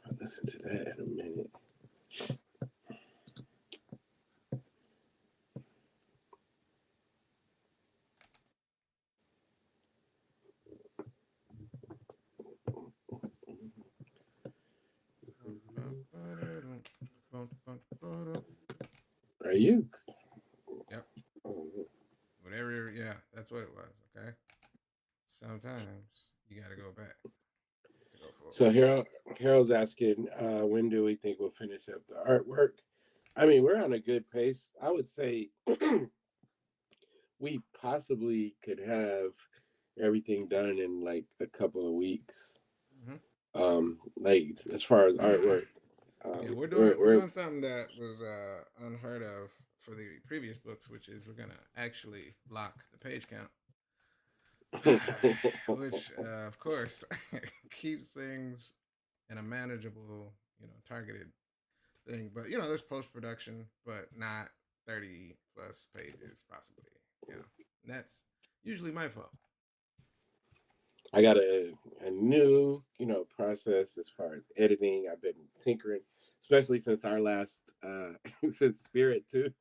I'll listen to that in a minute. Are you? Yep. Whatever. Yeah, that's what it was. Okay. Sometimes you got to go back to go forward. So Harold's asking, when do we think we'll finish up the artwork? I mean, we're on a good pace. I would say we possibly could have everything done in like a couple of weeks. Like as far as artwork. Yeah, we're doing something that was unheard of for the previous books, which is we're gonna actually lock the page count, which of course keeps things in a manageable, targeted thing. But there's post production, but not 30 plus pages possibly. And that's usually my fault. I got a new, process as far as editing. I've been tinkering, especially since our last, since Spirit 2.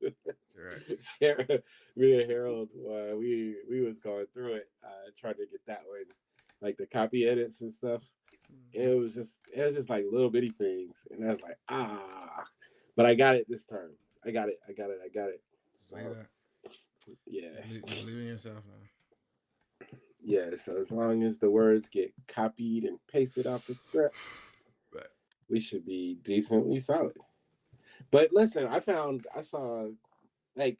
Right. Me and Harold, we was going through it, trying to get that one, like the copy edits and stuff. It was just like little bitty things, and I was like, but I got it this time. I got it. So, that. Yeah. You believe in yourself now. Yeah, so as long as the words get copied and pasted off the script, we should be decently solid. But listen, I saw, like,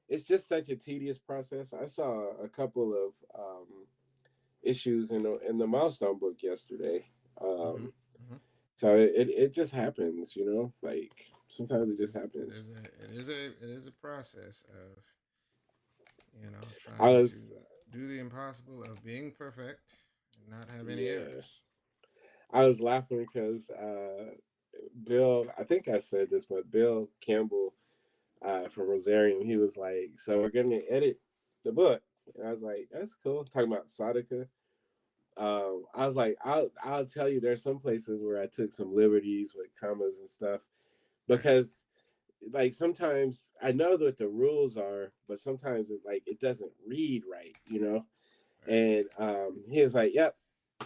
it's just such a tedious process. I saw a couple of issues in the milestone book yesterday. Mm-hmm. Um, Mm-hmm. so it just happens, like sometimes it just It happens. is a process of I trying to was do the impossible of being perfect and not have any Yeah, errors. I was laughing because Bill, I think I said this, but Bill Campbell from Rosarium, he was like, "So we're gonna edit the book," and I was like, "That's cool." Talking about Sadaka. I was like, I'll tell you, there's some places where I took some liberties with commas and stuff Right. because like sometimes I know what the rules are, but sometimes it doesn't read right. Right. And he was like, "Yep."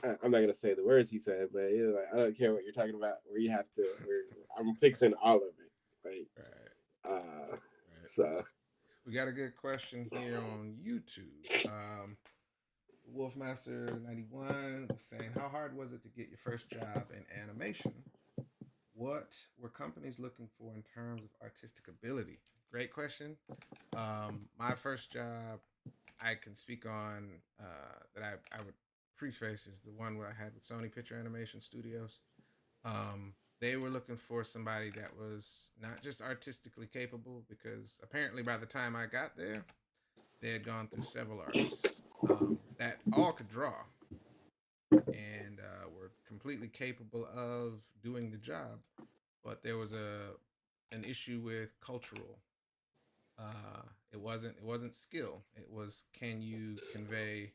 I'm not gonna say the words he said, but he was like, "I don't care what you're talking about. Where you have to, I'm fixing all of it." Like, Right. uh, Right. so We got a good question here on YouTube. Wolfmaster91 was saying, how hard was it to get your first job in animation? What were companies looking for in terms of artistic ability? Great question. My first job, I can speak on that I would preface is the one where I had with Sony Picture Animation Studios. They were looking for somebody that was not just artistically capable, because apparently by the time I got there, they had gone through several artists that all could draw and were completely capable of doing the job, but there was an issue with cultural. It wasn't skill. It was, can you convey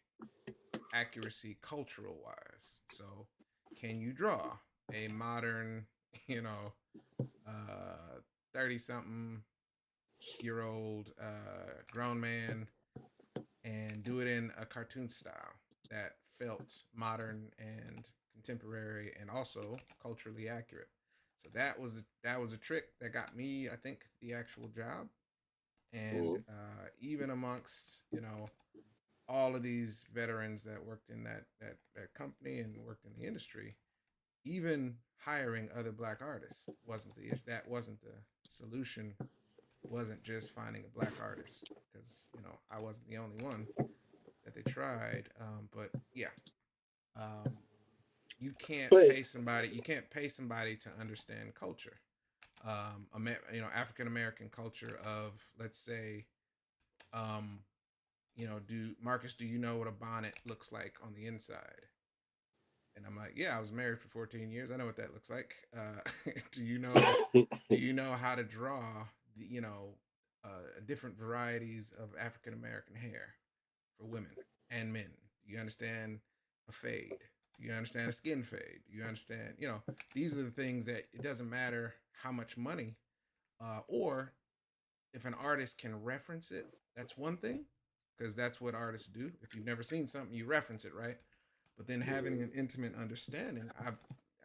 accuracy cultural wise? So can you draw a modern, you know, 30 something year old grown man and do it in a cartoon style that felt modern and contemporary and also culturally accurate. So that was a trick that got me, I think, the actual job. And mm, even amongst all of these veterans that worked in that company and worked in the industry, even hiring other black artists wasn't the issue. That wasn't the solution. Wasn't just finding a black artist, because I wasn't the only one that they tried. But yeah, um, you can't but pay somebody. You can't pay somebody to understand culture. African American culture of, let's say, um, do Marcus, do you know what a bonnet looks like on the inside? And I'm like, yeah, I was married for 14 years. I know what that looks like. Do you know? Do you know how to draw? Different varieties of African American hair for women and men. Do you understand a fade? Do you understand a skin fade? Do you understand? These are the things that it doesn't matter how much money, or if an artist can reference it, that's one thing, because that's what artists do. If you've never seen something, you reference it, right? But then having an intimate understanding,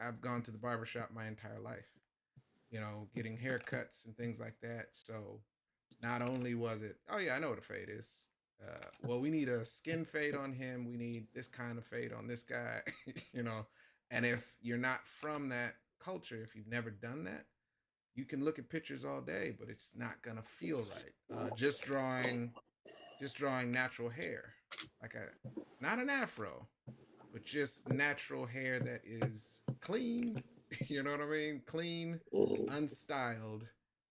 I've gone to the barbershop my entire life, getting haircuts and things like that. So not only was it, oh yeah, I know what a fade is. Well, we need a skin fade on him. We need this kind of fade on this guy, you know. And if you're not from that culture, if you've never done that, you can look at pictures all day, but it's not gonna feel right. Just drawing natural hair, like a not an afro, but just natural hair that is clean. You know what I mean? Clean, mm, unstyled,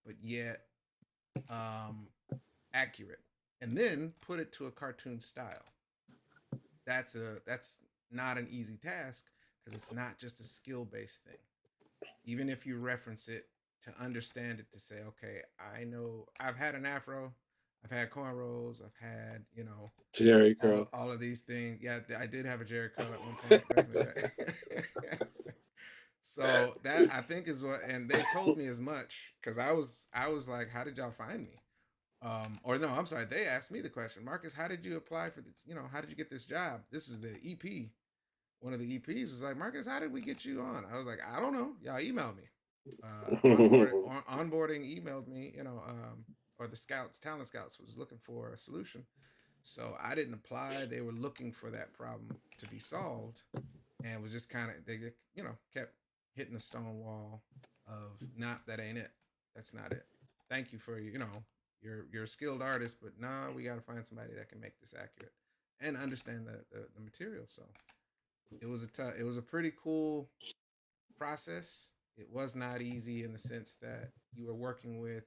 but yet um, accurate, and then put it to a cartoon style. That's not an easy task, because it's not just a skill based thing. Even if you reference it to understand it, to say, okay, I know I've had an afro, I've had cornrows, I've had Jerry all Curl. all of these things. Yeah, I did have a Jerry curl at one point back in the day. So that, I think, is what, and they told me as much, because I was like, how did y'all find me? Or no, I'm sorry, they asked me the question, Marcus, how did you apply for this? How did you get this job? This was the EP. One of the EPs was like, Marcus, how did we get you on? I was like, I don't know. Y'all emailed me. Onboarding emailed me, or the scouts, talent scouts, was looking for a solution. So I didn't apply. They were looking for that problem to be solved, and was just kind of, they kept hitting the stone wall of, not, that ain't it. That's not it. Thank you for you're a skilled artist, but nah, we got to find somebody that can make this accurate and understand the material. So it was a pretty cool process. It was not easy in the sense that you were working with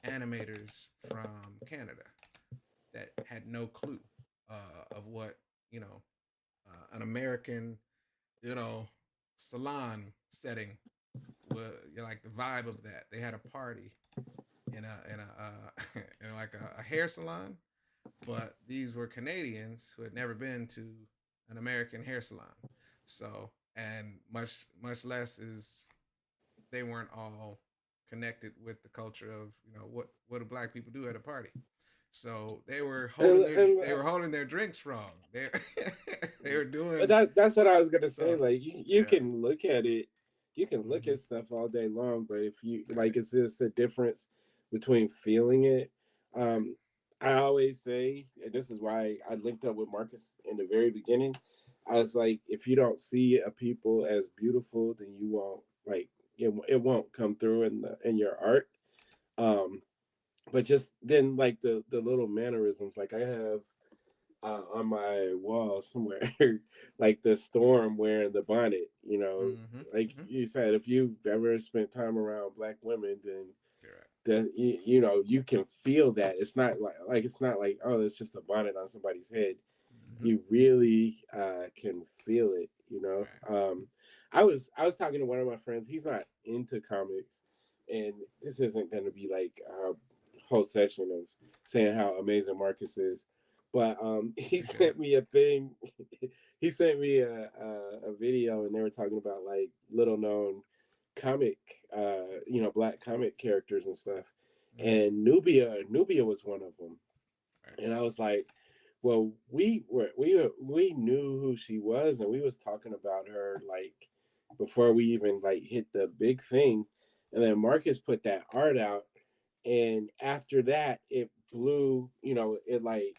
animators from Canada that had no clue of what you know an American salon setting was, like the vibe of that. They had a party in like a hair salon, but these were Canadians who had never been to an American hair salon. So and much less is they weren't all connected with the culture of what do black people do at a party. So they were holding their drinks wrong. They they were doing that's what I was gonna say. stuff. Like you Yeah. can look at it, you can look Mm-hmm. at stuff all day long, but if you like, Right. it's just a difference between feeling it. Um, I always say, and this is why I linked up with Marcus in the very beginning. I was like, if you don't see a people as beautiful, then you won't like it won't come through in your art. Um, but just then like the little mannerisms, like I have on my wall somewhere, like the storm wearing the bonnet. Mm-hmm. Like Mm-hmm. you said, if you've ever spent time around black women, then You're right. you can feel that. It's not like it's not like, oh, it's just a bonnet on somebody's head. Mm-hmm. You really can feel it. Right. I was talking to one of my friends. He's not into comics, and this isn't going to be like a whole session of saying how amazing Marcus is, but he Okay. sent me a thing. He sent me a video, and they were talking about like little known comic, black comic characters and stuff. Mm-hmm. And Nubia was one of them, Right. and I was like, well, we knew who she was, and we was talking about her like before we even like hit the big thing. And then Marcus put that art out, and after that it blew, it like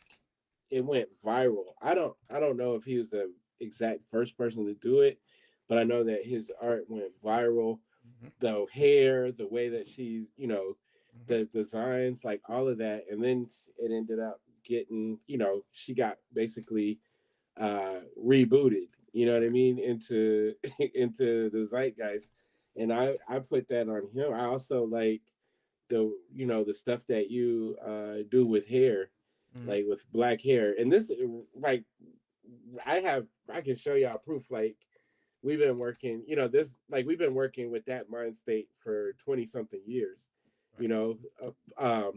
it went viral. I don't know if he was the exact first person to do it, but I know that his art went viral. Mm-hmm. The hair, the way that she's, Mm-hmm. the designs, like all of that. And then it ended up getting, she got basically rebooted, you know what I mean, into into the zeitgeist. And I put that on him. I also like the stuff that you do with hair, Mm-hmm. like with black hair. And this, like, I can show y'all proof. Like, we've been working, this, like, we've been working with that mind state for 20 something years, you Right. know.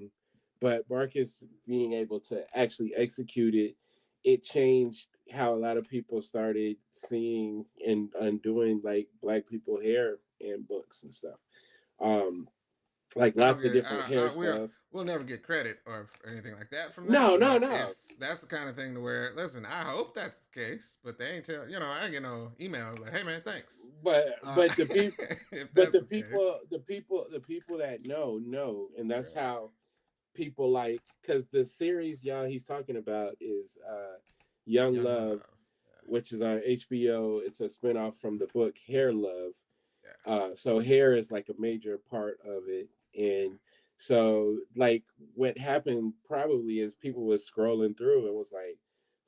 But Marcus being able to actually execute it, it changed how a lot of people started seeing and doing like black people hair and books and stuff. Um, like I don't lots of get. different hair stuff. We'll never get credit or anything like that from that. No, no, But no. that's the kind of thing to where listen. I hope that's the case, but they ain't tell. I ain't get no email like, hey man, thanks. But the people, If but that's the case, the people that know, and that's right. how people like, because the series y'all he's talking about is Young Young Love, love. which is on HBO. It's a spinoff from the book Hair Love. Yeah. So hair is like a major part of it. And so like what happened probably is people was scrolling through and was like,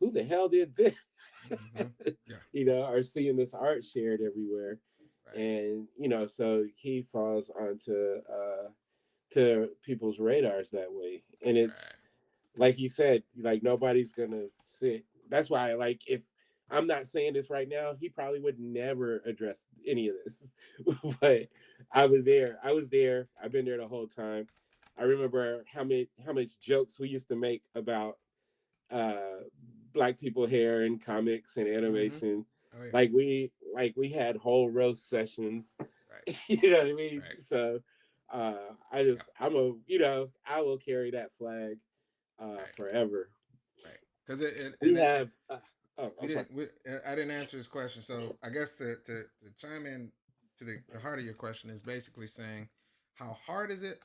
who the hell did this? Yeah. Mm-hmm. Yeah. Are seeing this art shared everywhere. Right. And so he falls onto to people's radars that way. And it's Right. like you said, like nobody's gonna sit. That's why, like, if I'm not saying this right now, he probably would never address any of this. But I was there. I was there. I've been there the whole time. I remember how much jokes we used to make about uh black people hair in comics and Mm-hmm. animation. Oh yeah. Like we had whole roast sessions. Right. You know what I mean? Right. So Yeah. I will carry that flag Right. forever. Right. Because it We and it, have oh, we I'm sorry. didn't. I didn't answer his question, so I guess to chime in to the heart of your question is basically saying how hard is it?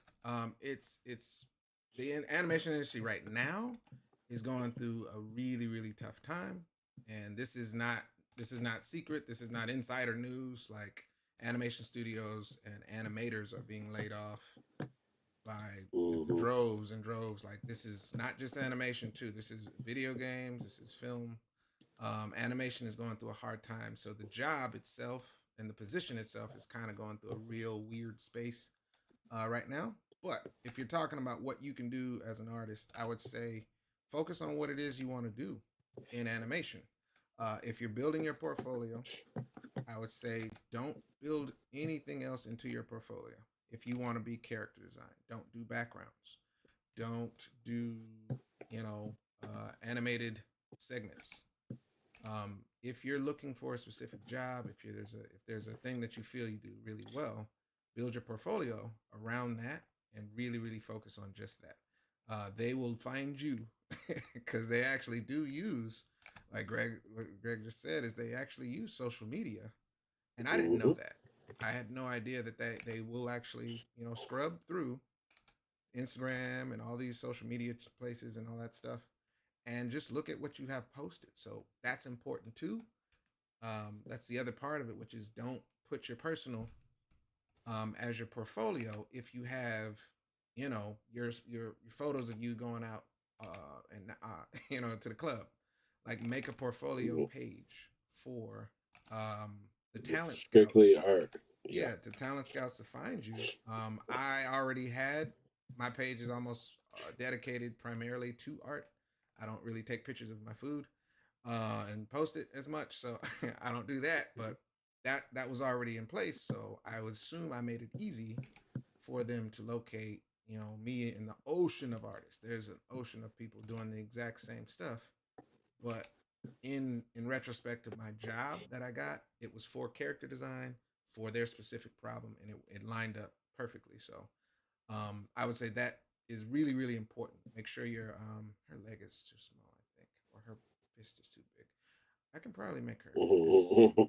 It's the animation industry right now is going through a really tough time, and this is not secret. This is not insider news. Like animation studios and animators are being laid off by Mm-hmm. droves and droves. Like this is not just animation too. This is video games. This is film. Animation is going through a hard time. So the job itself and the position itself is kind of going through a real weird space right now. But if you're talking about what you can do as an artist, I would say focus on what it is you want to do in animation. If you're building your portfolio, I would say don't build anything else into your portfolio. If you want to be character design, don't do backgrounds. Don't do, animated segments. If you're looking for a specific job, if there's a thing that you feel you do really well, build your portfolio around that and really really focus on just that. They will find you because they actually do use, like what Greg just said, is they actually use social media, and I didn't know Mm-hmm. that. I had no idea that they will actually scrub through Instagram and all these social media places and all that stuff and just look at what you have posted. So that's important too. That's the other part of it, which is don't put your personal as your portfolio. If you have, your photos of you going out and to the club, like make a portfolio Mm-hmm. page for the talent Strictly scouts. art. Yeah. Yeah, the talent scouts to find you. I already had my page is almost dedicated primarily to art. I don't really take pictures of my food and post it as much, so I don't do that. But that was already in place, so I would assume I made it easy for them to locate, me in the ocean of artists. There's an ocean of people doing the exact same stuff, but in retrospect of my job that I got, it was for character design for their specific problem, and it lined up perfectly. So I would say that is really really important. Make sure your her leg is too small, I think, or her fist is too big. I can probably make her fist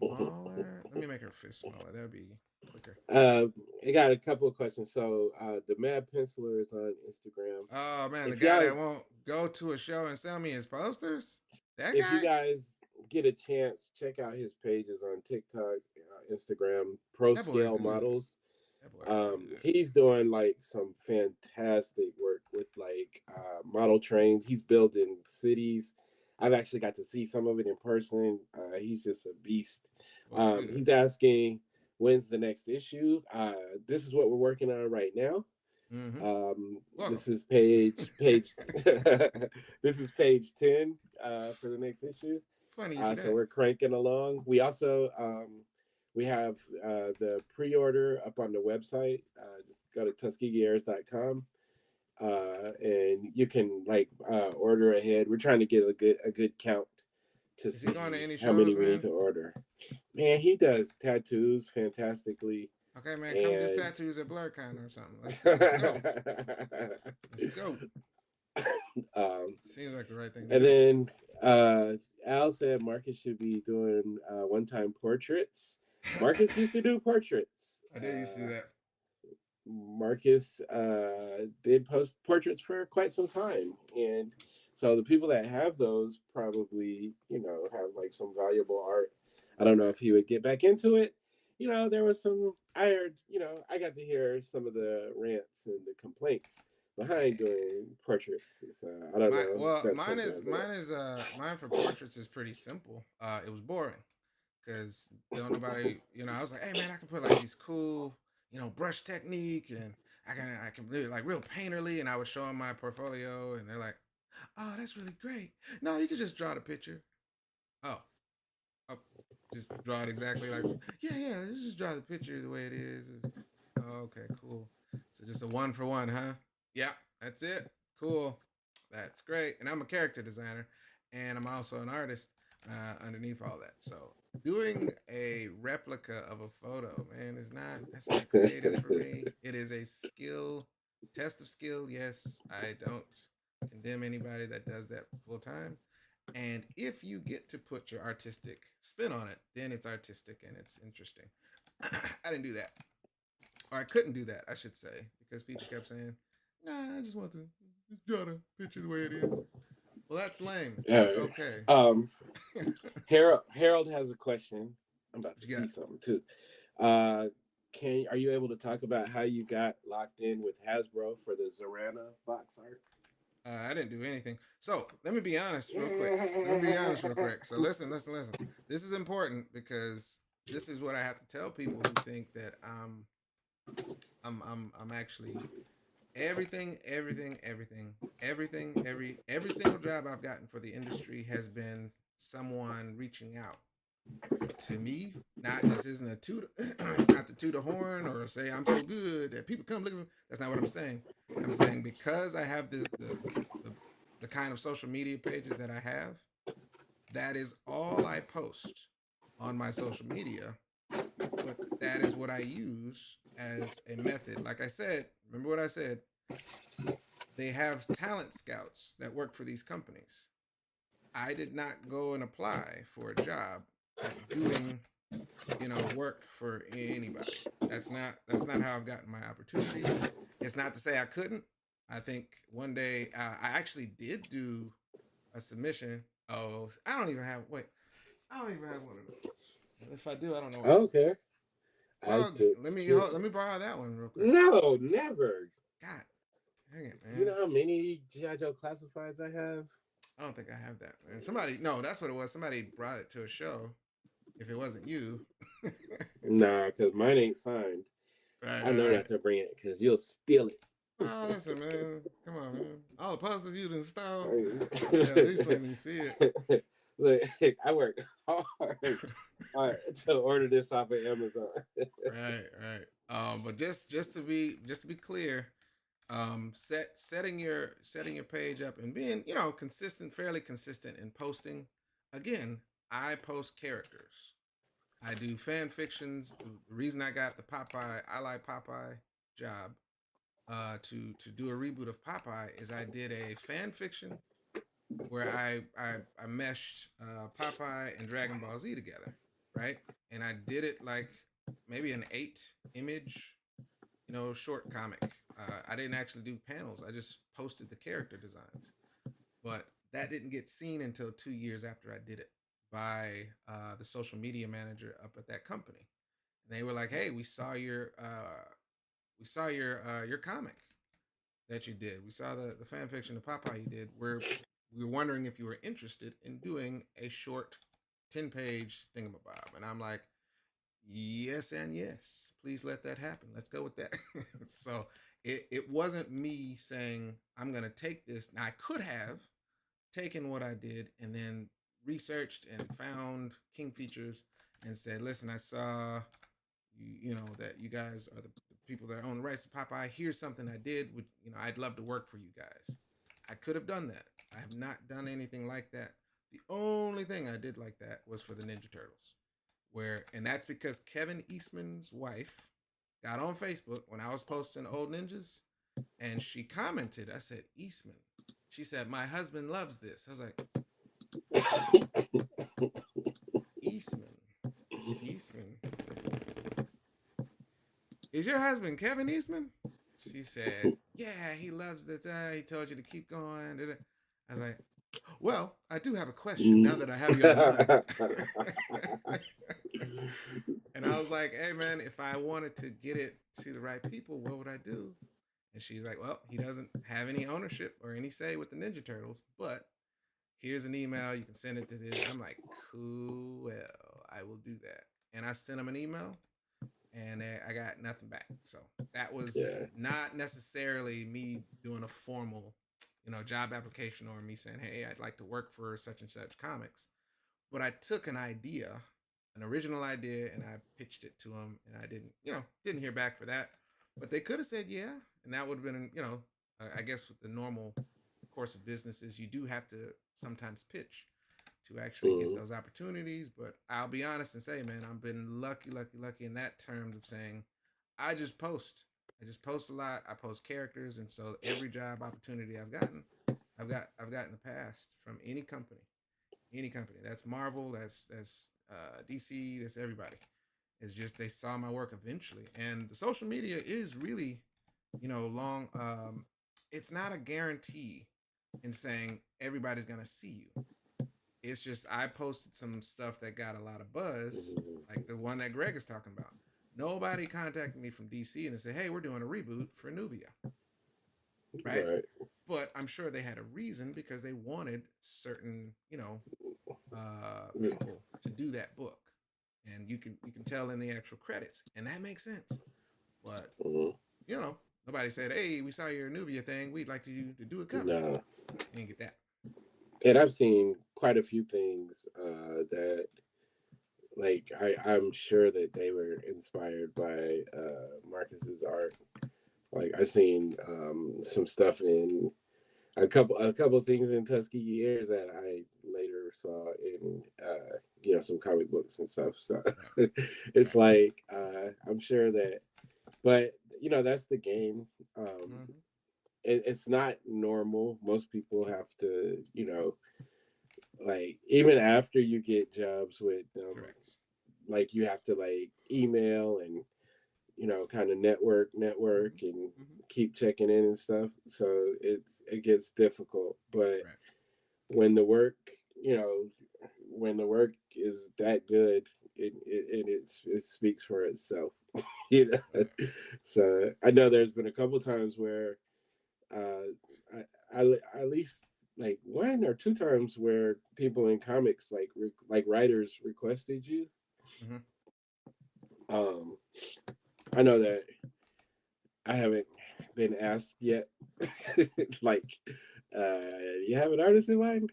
smaller. Let me make her fist smaller. That would be quicker. uh, I got a couple of questions. So, the Mad Penciler is on Instagram. Oh man, the If guy y'all, that won't go to a show and sell me his posters. That if you guy. guys get a chance, check out his pages on TikTok, Instagram, Pro That boy Scale good. Models. That boy good. He's doing like some fantastic work with like model trains. He's building cities. I've actually got to see some of it in person. He's just a beast. Boy good. He's asking when's the next issue. This is what we're working on right now. Mm-hmm. This Welcome. is page this is page 10 for the next issue. Funny you should So we're ask. cranking along. We also we have the pre-order up on the website. Just go to tuskegeeairs.com and you can like order ahead. We're trying to get a good count to Is he see going to any how shows, many we need man? to order. Man, he does tattoos fantastically. Okay, man, come do And tattoos at BlurCon or something. Let's go. Let's go. um, Seems like the right thing to and do. then Al said Marcus should be doing one-time portraits. Marcus used to do portraits. I did used to do that. Marcus did post portraits for quite some time, and so the people that have those probably have like some valuable art. I don't know if he would get back into it. There was some. I heard. I got to hear some of the rants and the complaints behind Yeah. doing portraits. So I don't know. If that's Mine something is I'll do. mine for portraits is pretty simple. It was boring because don't nobody, I was like, hey man, I can put like these cool, brush technique, and I can really like real painterly, and I would show them my portfolio, and they're like, oh, that's really great. No, you can just draw the picture. Oh, oh, just draw it exactly like, yeah, let's just draw the picture the way it is. Oh, okay, cool. So just a one for one, huh? Yeah, that's it. Cool. That's great. And I'm a character designer, and I'm also an artist underneath all that. So doing a replica of a photo, man, that's not creative for me. It is a skill, test of skill. Yes, I don't condemn anybody that does that full time. And if you get to put your artistic spin on it, then it's artistic and it's interesting. I didn't do that, or I couldn't do that, I should say, because people kept saying, "Nah, I just want to just draw the picture the way it is." Well, that's lame, All but right. okay. Harold has a question. I'm about to What you got? see something too. Uh, Are you able to talk about how you got locked in with Hasbro for the Zorana box art? I didn't do anything. So let me be honest real quick. Let me be honest real quick. So listen. This is important because this is what I have to tell people who think that I'm actually every single job I've gotten for the industry has been someone reaching out to me. Not this isn't a toot. It's not to toot a horn or say I'm so good that people come look at me. That's not what I'm saying. I'm saying because I have the, the kind of social media pages that I have, that is all I post on my social media. But that is what I use as a method. Like I said, remember what I said. They have talent scouts that work for these companies. I did not go and apply for a job at doing work for anybody. That's not how I've gotten my opportunities. It's not to say I couldn't. I think one day I actually did do a submission. Oh, I don't even have. Wait, I don't even have one of those. If I do, I don't know where. Okay. I Well, took let me borrow that one real quick. No, never. God, dang it, You man. know how many G.I. Joe classifieds I have? I don't think I have that. Man. Somebody, no, that's what it was. Somebody brought it to a show. If it wasn't you, Nah, because mine ain't signed. right, I right, know right. not to bring it because you'll steal it. Oh, listen, man. Come on, man. All the posters you done stole. Yeah, at least let me see it. Look, I work hard to order this off of Amazon. Right, right. But just to be clear, setting your page up and being consistent, fairly consistent in posting. Again, I post characters. I do fan fictions. The reason I got the Popeye, I like Popeye job, to do a reboot of Popeye is I did a fan fiction where I meshed Popeye and Dragon Ball Z together, right? And I did it like maybe an 8 image, short comic. I didn't actually do panels. I just posted the character designs, but that didn't get seen until 2 years after I did it by the social media manager up at that company. And they were like, "Hey, we saw your comic that you did. We saw the fan fiction of Popeye you did. We were wondering if you were interested in doing a short 10-page thingamabob." And I'm like, yes and yes. Please let that happen. Let's go with that. So it wasn't me saying I'm gonna take this. Now I could have taken what I did and then researched and found King Features and said, listen, I saw that you guys are the people that own the rights to Popeye. Here's something I did. I'd love to work for you guys. I could have done that. I have not done anything like that. The only thing I did like that was for the Ninja Turtles, and that's because Kevin Eastman's wife got on Facebook when I was posting old ninjas, and she commented. I said, Eastman. She said, my husband loves this. I was like, Eastman. Is your husband Kevin Eastman? She said, yeah, he loves this. He told you to keep going. I was like, well, I do have a question now that I have you online. And I was like, hey, man, if I wanted to get it to the right people, what would I do? And she's like, well, he doesn't have any ownership or any say with the Ninja Turtles, but here's an email. You can send it to this. I'm like, cool. Well, I will do that. And I sent him an email and I got nothing back. So that was not necessarily me doing a formal, job application or me saying, hey, I'd like to work for such and such comics. But I took an original idea, and I pitched it to them, and I didn't hear back for that. But they could have said yeah, and that would have been, I guess with the normal course of business is you do have to sometimes pitch to actually get those opportunities. But I'll be honest and say, man, I've been lucky in that terms of saying, I just post a lot. I post characters, and so every job opportunity I've gotten in the past from any company. That's Marvel, that's DC, that's everybody. It's just they saw my work eventually, and the social media is really, long. It's not a guarantee in saying everybody's gonna see you. It's just I posted some stuff that got a lot of buzz, like the one that Greg is talking about. Nobody contacted me from DC and said, "Hey, we're doing a reboot for Nubia," right? Right. But I'm sure they had a reason because they wanted certain, Yeah. people to do that book, and you can tell in the actual credits, and that makes sense. But Mhm. you know, nobody said, "Hey, we saw your Nubia thing. We'd like you to do a cover." No. You didn't get that. And I've seen quite a few things that, like, I'm sure that they were inspired by Marcus's art. Like, I've seen some stuff in a couple of things in Tuskegee Heirs that I later saw in some comic books and stuff. So Right, it's right. like I'm sure that, but that's the game. Mm-hmm. It's not normal. Most people have to, like, even after you get jobs with Correct. like, you have to, like, email and kind of network Mm-hmm. and Mm-hmm. keep checking in and stuff. So it gets difficult. But Right. when the work, you know, when the work is that good, it speaks for itself. you know. Right. So I know there's been a couple times where I at least like one or two times where people in comics, like writers, requested you. Mm-hmm. Um, I know that I haven't been asked yet. like, you have an artist in mind?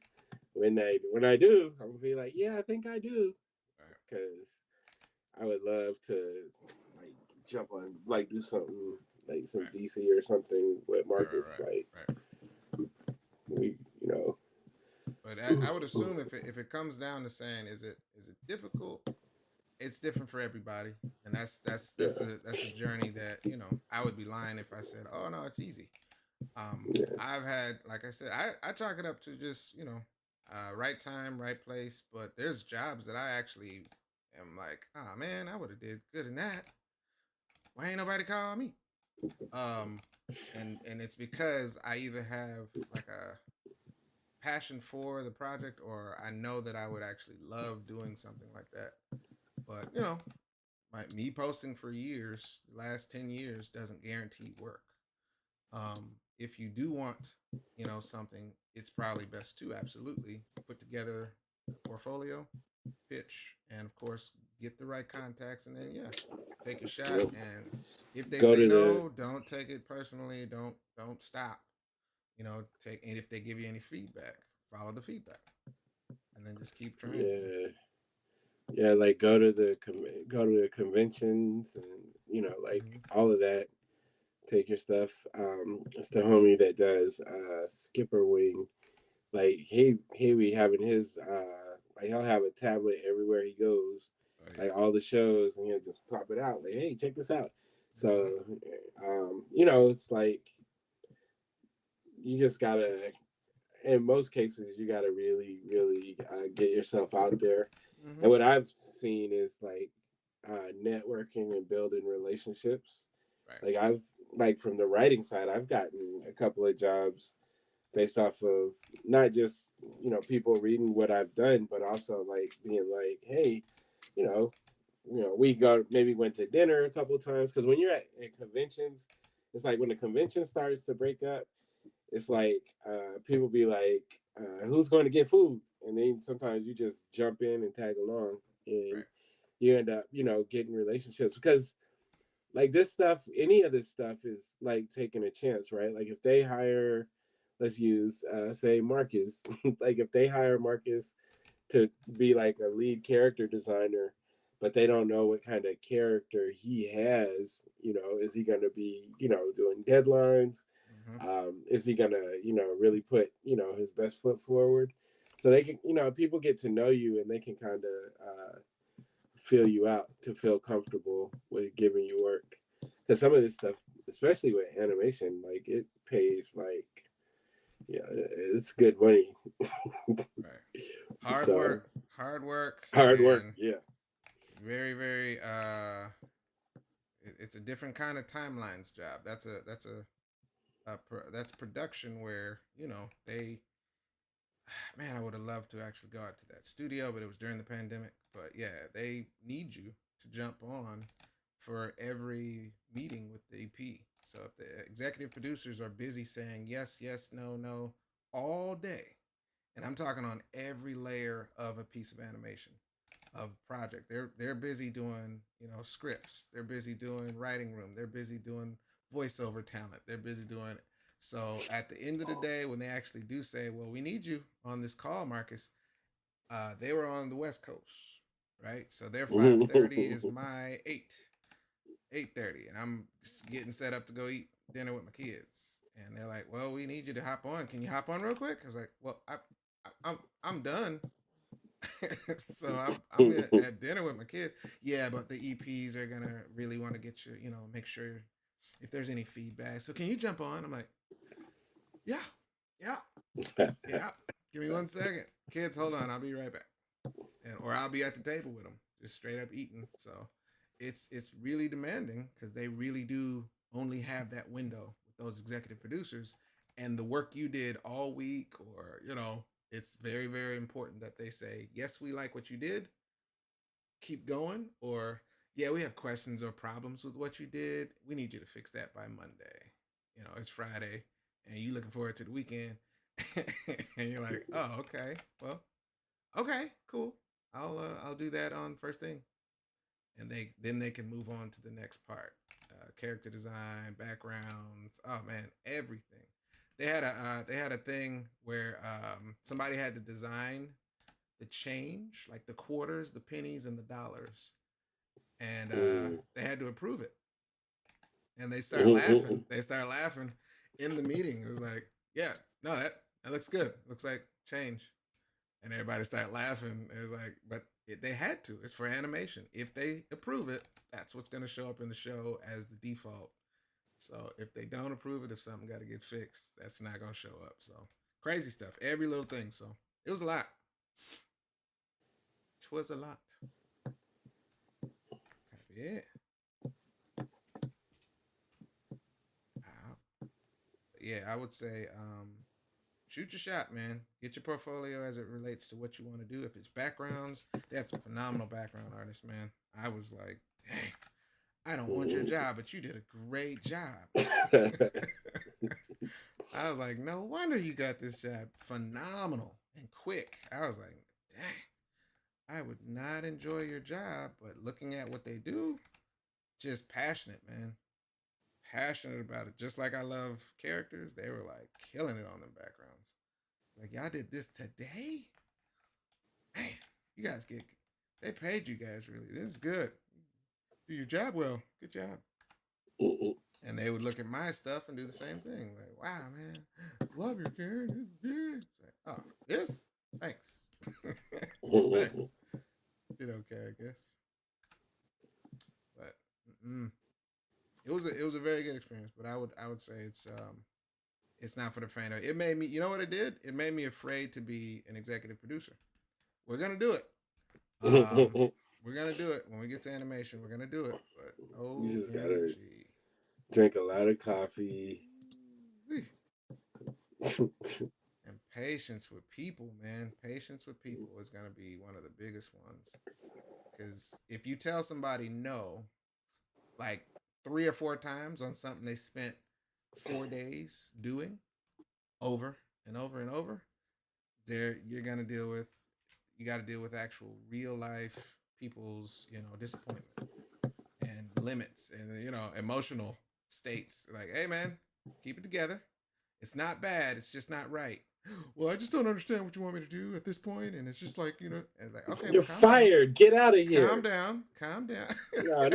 When I do, I'm gonna be like, yeah, I think I do, Right. because I would love to, like, jump on, like, do something like some Right. DC or something with Right. Marcus. Right. Like, Right. we, But I would assume if it comes down to saying is it difficult, it's different for everybody, and yeah, that's a journey that I would be lying if I said, oh no, it's easy. yeah, I've had, like I said, I chalk it up to just right time, right place. But there's jobs that I actually am like, oh man, I would have did good in that. Why ain't nobody call me? Um, and it's because I either have like a passion for the project, or I know that I would actually love doing something like that. But me posting for years, the last 10 years, doesn't guarantee work. If you do want, something, it's probably best to absolutely put together a portfolio, pitch, and of course get the right contacts, and then take a shot. yeah. And if they Go say to the no, don't take it personally. Don't stop. Take, and if they give you any feedback, follow the feedback, and then just keep trying. yeah, yeah, like, go to the conventions, and like, Mm-hmm. all of that. Take your stuff. It's the homie that does Skipper Wing. Like, he be having his like, he'll have a tablet everywhere he goes, Oh yeah. like, all the shows, and he'll just pop it out, like, hey, check this out. Mm-hmm. So it's like, you just gotta, in most cases, you gotta really, really get yourself out there. Mm-hmm. And what I've seen is, like, networking and building relationships. Right. Like, from the writing side, I've gotten a couple of jobs based off of not just people reading what I've done, but also, like, being like, hey, you know, we maybe went to dinner a couple of times, because when you're at conventions, it's like when the convention starts to break up, it's like people be like, who's going to get food? And then sometimes you just jump in and tag along, and Right. you end up, getting relationships, because, like, this stuff, any of this stuff is like taking a chance, right? Like, if they hire, let's use, say, Marcus, like, if they hire Marcus to be like a lead character designer, but they don't know what kind of character he has, is he going to be, doing deadlines? Mm-hmm. Is he going to, really put, his best foot forward? So they can, people get to know you, and they can kind of feel you out to feel comfortable with giving you work. Because some of this stuff, especially with animation, like, it pays, like, it's good money. Right. Hard So, work, hard work, hard work, and yeah. very, very. It's a different kind of timelines job. That's production where they. Man, I would have loved to actually go out to that studio, but it was during the pandemic. But yeah, they need you to jump on for every meeting with the EP. So if the executive producers are busy saying yes, yes, no, no all day, and I'm talking on every layer of a piece of animation of project. They're busy doing, scripts. They're busy doing writing room. They're busy doing voiceover talent. They're busy doing it. So at the end of the day, when they actually do say, "Well, we need you on this call, Marcus," they were on the West Coast, right? So their 5:30 is my 8:30, and I'm getting set up to go eat dinner with my kids. And they're like, "Well, we need you to hop on. Can you hop on real quick?" I was like, "Well, I'm done." So I'm at dinner with my kids. Yeah, but the EPs are gonna really want to get make sure if there's any feedback. So can you jump on? I'm like, yeah, yeah, yeah. Give me 1 second, kids. Hold on, I'll be right back, or I'll be at the table with them, just straight up eating. So it's really demanding because they really do only have that window with those executive producers, and the work you did all week, or it's very, very important that they say, yes, we like what you did, keep going, or yeah, we have questions or problems with what you did. We need you to fix that by Monday. It's Friday and you looking forward to the weekend. And you're like, oh, okay. Well, okay, cool. I'll do that on first thing. And they can move on to the next part. Character design, backgrounds, oh man, everything. They had a thing where somebody had to design the change, like the quarters, the pennies, and the dollars, and they had to approve it. And they started laughing. They started laughing in the meeting. It was like, yeah, no, that looks good. Looks like change. And everybody started laughing. It was like, but they had to. It's for animation. If they approve it, that's what's going to show up in the show as the default. So if they don't approve it, if something got to get fixed, that's not going to show up. So crazy stuff. Every little thing. So it was a lot. It was a lot. Copy it. Yeah, I would say shoot your shot, man. Get your portfolio as it relates to what you want to do. If it's backgrounds, that's a phenomenal background artist, man. I was like, dang, I don't want your job, but you did a great job. I was like, no wonder you got this job. Phenomenal and quick. I was like, dang, I would not enjoy your job, but looking at what they do, just passionate, man. Passionate about it. Just like I love characters, they were like killing it on them backgrounds. Like, y'all did this today? Man, you guys they paid you guys really. This is good. Do your job well. Good job. And they would look at my stuff and do the same thing. Like, wow, man, love your character. Like, oh, this? Thanks. Thanks. Did okay, I guess. But it was a very good experience. But I would say it's not for the faint of it. It made me, you know what it did? It made me afraid to be an executive producer. We're gonna do it. We're gonna do it when we get to animation. We're gonna do it. But you just gotta drink a lot of coffee. And patience with people, man. Patience with people is gonna be one of the biggest ones. Because if you tell somebody no, like 3 or 4 times on something they spent 4 days doing over and over and over, you're gonna deal with actual real life people's disappointment and limits and emotional states. Like, hey man, keep it together. It's not bad. It's just not right. Well, I just don't understand what you want me to do at this point, and it's just like and it's like, okay, you're fired. Down. Get out of here. Calm down. No.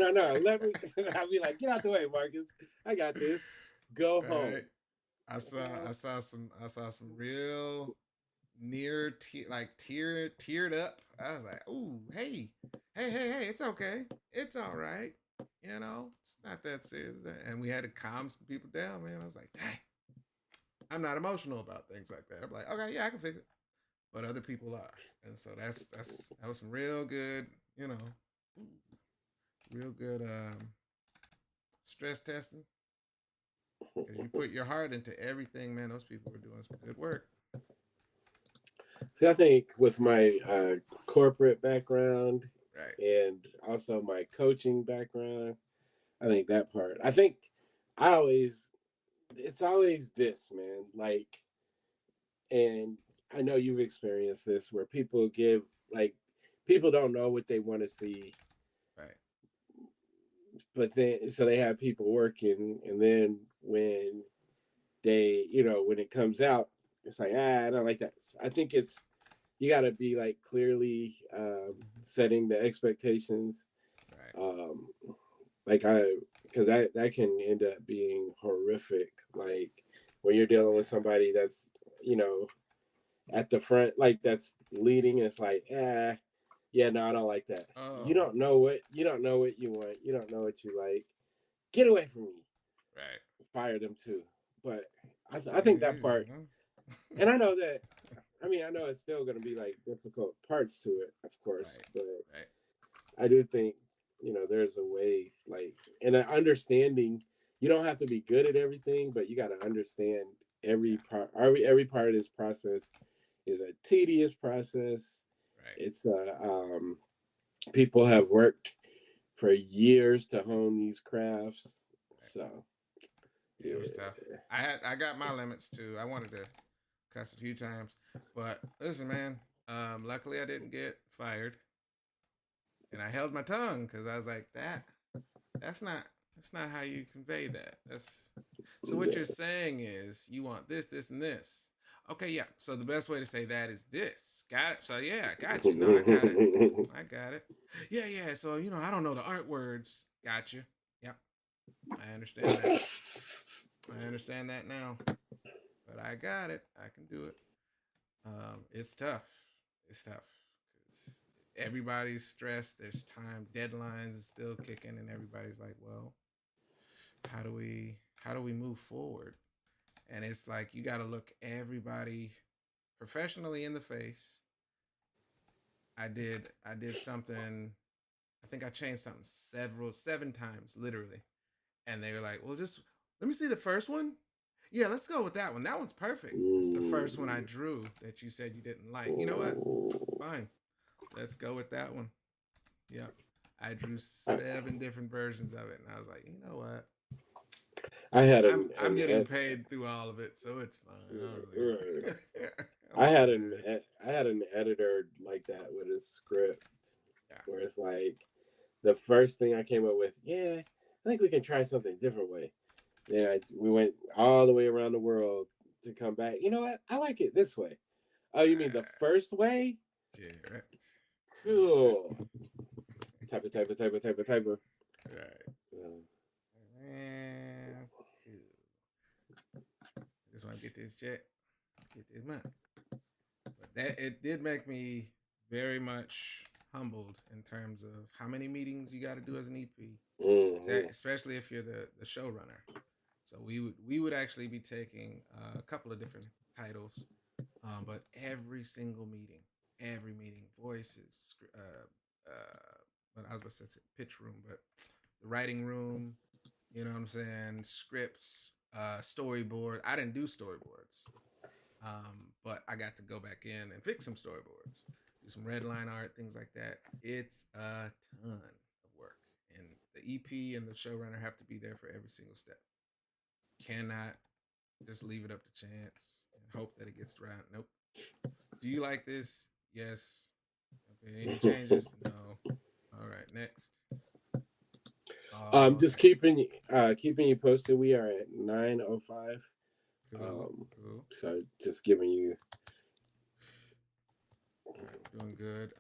Let me. I'll be like, get out the way, Marcus. I got this. Go home. I saw some real teared up. I was like, ooh, hey, it's okay, it's all right. It's not that serious. And we had to calm some people down, man. I was like, dang. I'm not emotional about things like that. I'm like, okay, yeah, I can fix it. But other people are. And so that was some real good, real good stress testing. Because you put your heart into everything, man. Those people were doing some good work. See, I think with my corporate background, right, and also my coaching background, I think that part. I think I always it's always this, man. Like, and I know you've experienced this where people give like people don't know what they want to see, Right. but then so they have people working, and then when they, when it comes out, it's like I don't like that. I think it's you got to be like clearly setting the expectations, Right. like because that can end up being horrific. Like when you're dealing with somebody that's you know at the front, like that's leading, and it's like, yeah, no, I don't like that. Oh. You don't know what you want. You don't know what you like. Get away from me. Right. Fire them too. But I think that Jeez, part, huh? and I know that. I mean, I know it's still going to be like difficult parts to it, of course, Right. but Right. I do think there's a way, like, and an understanding. You don't have to be good at everything, but you got to understand every Yeah. part. Every part of this process is a tedious process. Right. It's people have worked for years to hone these crafts, Right. so Yeah, yeah. it was tough. I got my limits too. I wanted to cuss a few times, but listen, man. Luckily, I didn't get fired, and I held my tongue because I was like, that's not how you convey that. That's so what Yeah. you're saying is you want this, this, and this. Okay, yeah. So the best way to say that is this. Got it. So yeah, I got you. No, I got it. I got it. Yeah, yeah. So I don't know the art words. Got you. Yep. I understand that. I understand that now. But I got it. I can do it. It's tough. It's tough because everybody's stressed. There's time. Deadlines is still kicking, and everybody's like, "Well, how do we move forward?" And it's like you got to look everybody professionally in the face. I did something. I think I changed something 7 times, literally, and they were like, "Well, just let me see the first one." Yeah, let's go with that one. That one's perfect. It's the first one I drew that you said you didn't like. You know what? Fine. Let's go with that one. Yep. I drew 7 different versions of it, and I was like, you know what? I had I'm getting paid through all of it, so it's fine. I don't really. I'm good. I had an editor like that with a script Yeah. where it's like the first thing I came up with, yeah, I think we can try something different way. Then we went all the way around the world to come back. You know what? I like it this way. Oh, you mean the first way? Correct. Cool. Type of. Right. Uh, Man, just want to get this check, get this money. But that it did make me very much humbled in terms of how many meetings you got to do as an EP, especially if you're the showrunner. So we would actually be taking a couple of different titles, but every meeting, voices, what I was about to say pitch room, but the writing room, you know what I'm saying, scripts, storyboard. I didn't do storyboards, but I got to go back in and fix some storyboards, do some red line art, things like that. It's a ton of work, and the EP and the showrunner have to be there for every single step. Cannot just leave it up to chance and hope that it gets right. Nope. Do you like this? Yes. Okay. Any changes? No. All right. Next. Oh, just okay. keeping you posted. We are at 9:05. Cool. Cool. So just giving you. All right, we're doing good.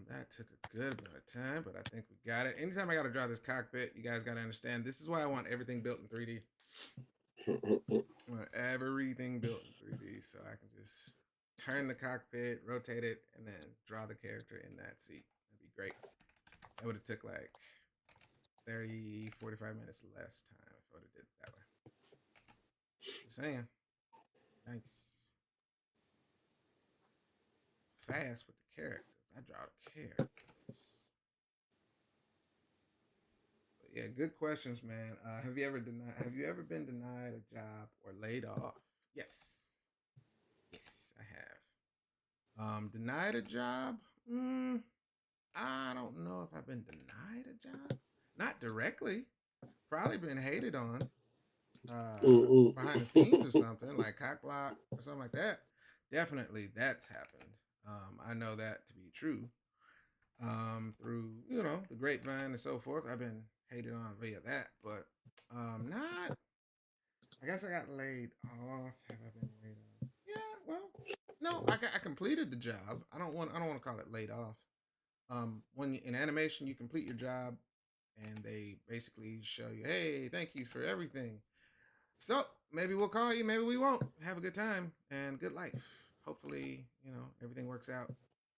That took a good amount of time, but I think we got it. Anytime I got to draw this cockpit, you guys got to understand. This is why I want everything built in 3D. I want everything built in 3D, so I can just turn the cockpit, rotate it, and then draw the character in that seat. That'd be great. That would have took like 30, 45 minutes less time if I would have did it that way. Just saying. Nice. Fast with the characters. I draw the characters. But yeah, good questions, man. Have you ever been denied a job or laid off? Yes. Yes, I have. Denied a job? I don't know if I've been denied a job. Not directly. probably been hated on Mm-mm. behind the scenes or something, like Cockblock or something like that. Definitely that's happened. I know that to be true. Through, the grapevine and so forth. I've been hated on via that, but not. I guess I got laid off. Have I been laid off? Yeah. Well, no. I completed the job. I don't want to call it laid off. When in animation you complete your job, and they basically show you, hey, thank you for everything. So maybe we'll call you, maybe we won't. Have a good time and good life. Hopefully, everything works out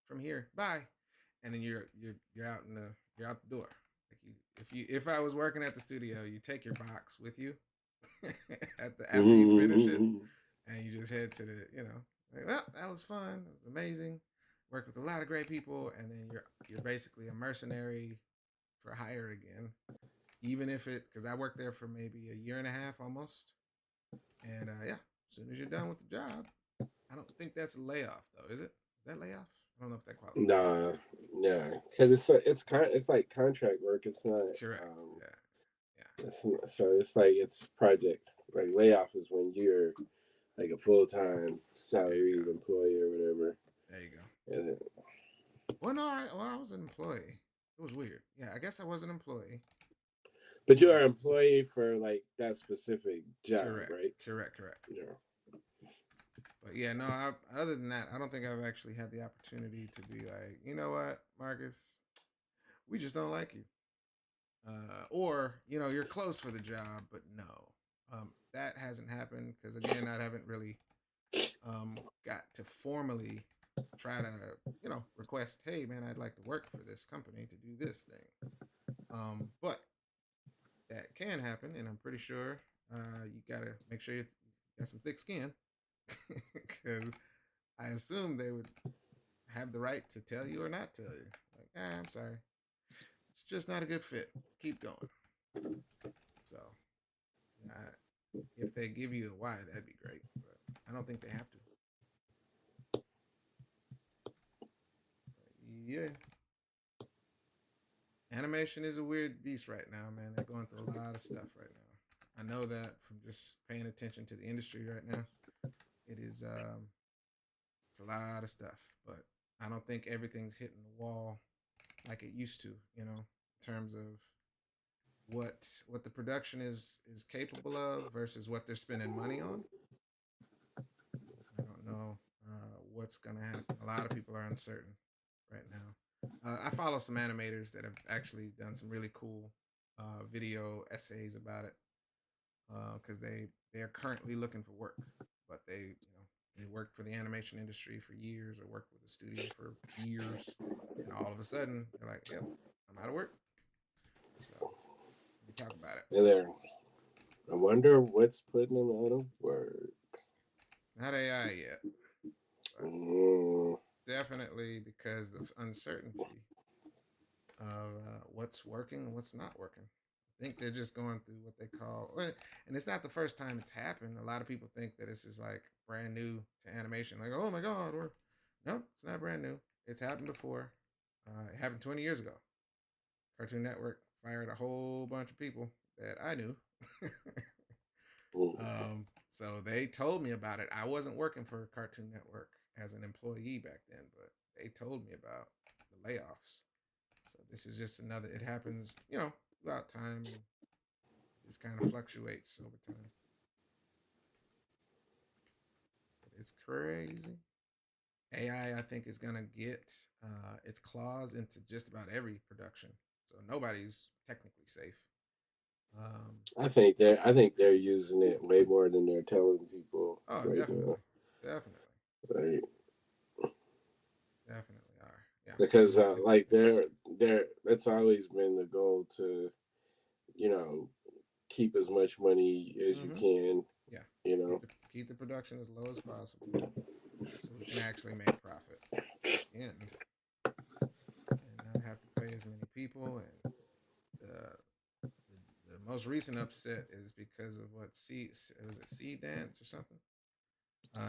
from here. Bye. And then you're out you're out the door. Like if I was working at the studio, you take your box with you after you finish it, Mm-mm. and you just head to like, well, that was fun. It was amazing. Worked with a lot of great people, and then you're basically a mercenary for hire again. Even if because I worked there for maybe a year and a half almost, and yeah, as soon as you're done with the job, I don't think that's a layoff though, is it? Is that layoff? I don't know if that qualifies. Nah, yeah, because it's like contract work. It's not. Correct. Yeah. Yeah. It's like it's project. Like layoff is when you're like a full time There you salaried go. employee or whatever. There you go. And Well, no, I was an employee. It was weird. Yeah, I guess I was an employee. but you are an employee for like that specific job, Correct. right? Correct. Yeah. But yeah, no. Other than that, I don't think I've actually had the opportunity to be like, you know what, Marcus, we just don't like you, or you're close for the job, but no, that hasn't happened because again, I haven't really got to formally try to request, hey man, I'd like to work for this company to do this thing. But that can happen, and I'm pretty sure you gotta make sure you got some thick skin because I assume they would have the right to tell you or not tell you. Like, I'm sorry, it's just not a good fit. Keep going. So, if they give you a why, that'd be great. But I don't think they have to. But yeah, animation is a weird beast right now, man. They're going through a lot of stuff right now. I know that from just paying attention to the industry right now. It is it's a lot of stuff, but I don't think everything's hitting the wall like it used to, in terms of what the production is capable of versus what they're spending money on. I don't know what's gonna happen. A lot of people are uncertain right now. I follow some animators that have actually done some really cool video essays about it because they are currently looking for work, but they worked for the animation industry for years or worked with a studio for years, and all of a sudden they're like, "Yep, I'm out of work." So we talk about it. And there, I wonder what's putting them out of work. It's not AI yet, but Mm. definitely because of uncertainty of what's working and what's not working. I think they're just going through what they call, and it's not the first time it's happened. A lot of people think that this is like brand new to animation. Like, oh my God, or no, it's not brand new. It's happened before. It happened 20 years ago. Cartoon Network fired a whole bunch of people that I knew. Mm. So they told me about it. I wasn't working for Cartoon Network as an employee back then, but they told me about the layoffs. So this is just another. It happens, throughout time, and just kind of fluctuates over time. But it's crazy. AI, I think, is gonna get its claws into just about every production. So nobody's technically safe. Um, I think they're using it way more than they're telling people oh, right now. definitely, Right? definitely are. Yeah, Because like it's they're that's always been the goal to you know keep as much money as you mm-hmm. can. Yeah. You know. Keep the production as low as possible, so we can actually make profit at the end and not have to pay as many people. And the most recent upset is because of what was it Sea Dance or something?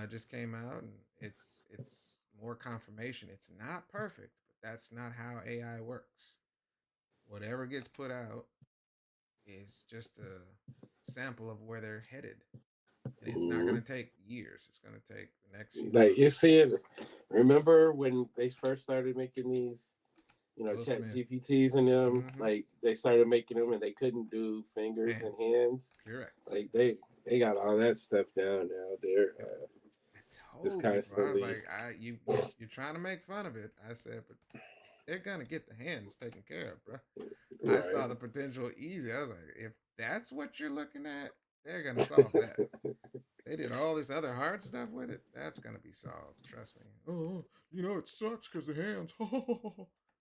Just came out, and it's more confirmation. It's not perfect, but that's not how AI works. Whatever gets put out is just a sample of where they're headed. And it's not Mhm. going to take years. It's going to take the next few Like you months. see it. Remember when they first started making these, Will chat Smith. GPTs and them, Mm-hmm. like they started making them and they couldn't do fingers and Hands. hands. Correct. Like they got all that stuff down now. They're Yep. I just told people, I was constantly like, you're trying to make fun of it. I said, but they're gonna get the hands taken care of, bro. I right. saw the potential easy. I was like, if that's what you're looking at, they're gonna solve that. They did all this other hard stuff with it. That's gonna be solved. Trust me. Oh, it sucks because the hands.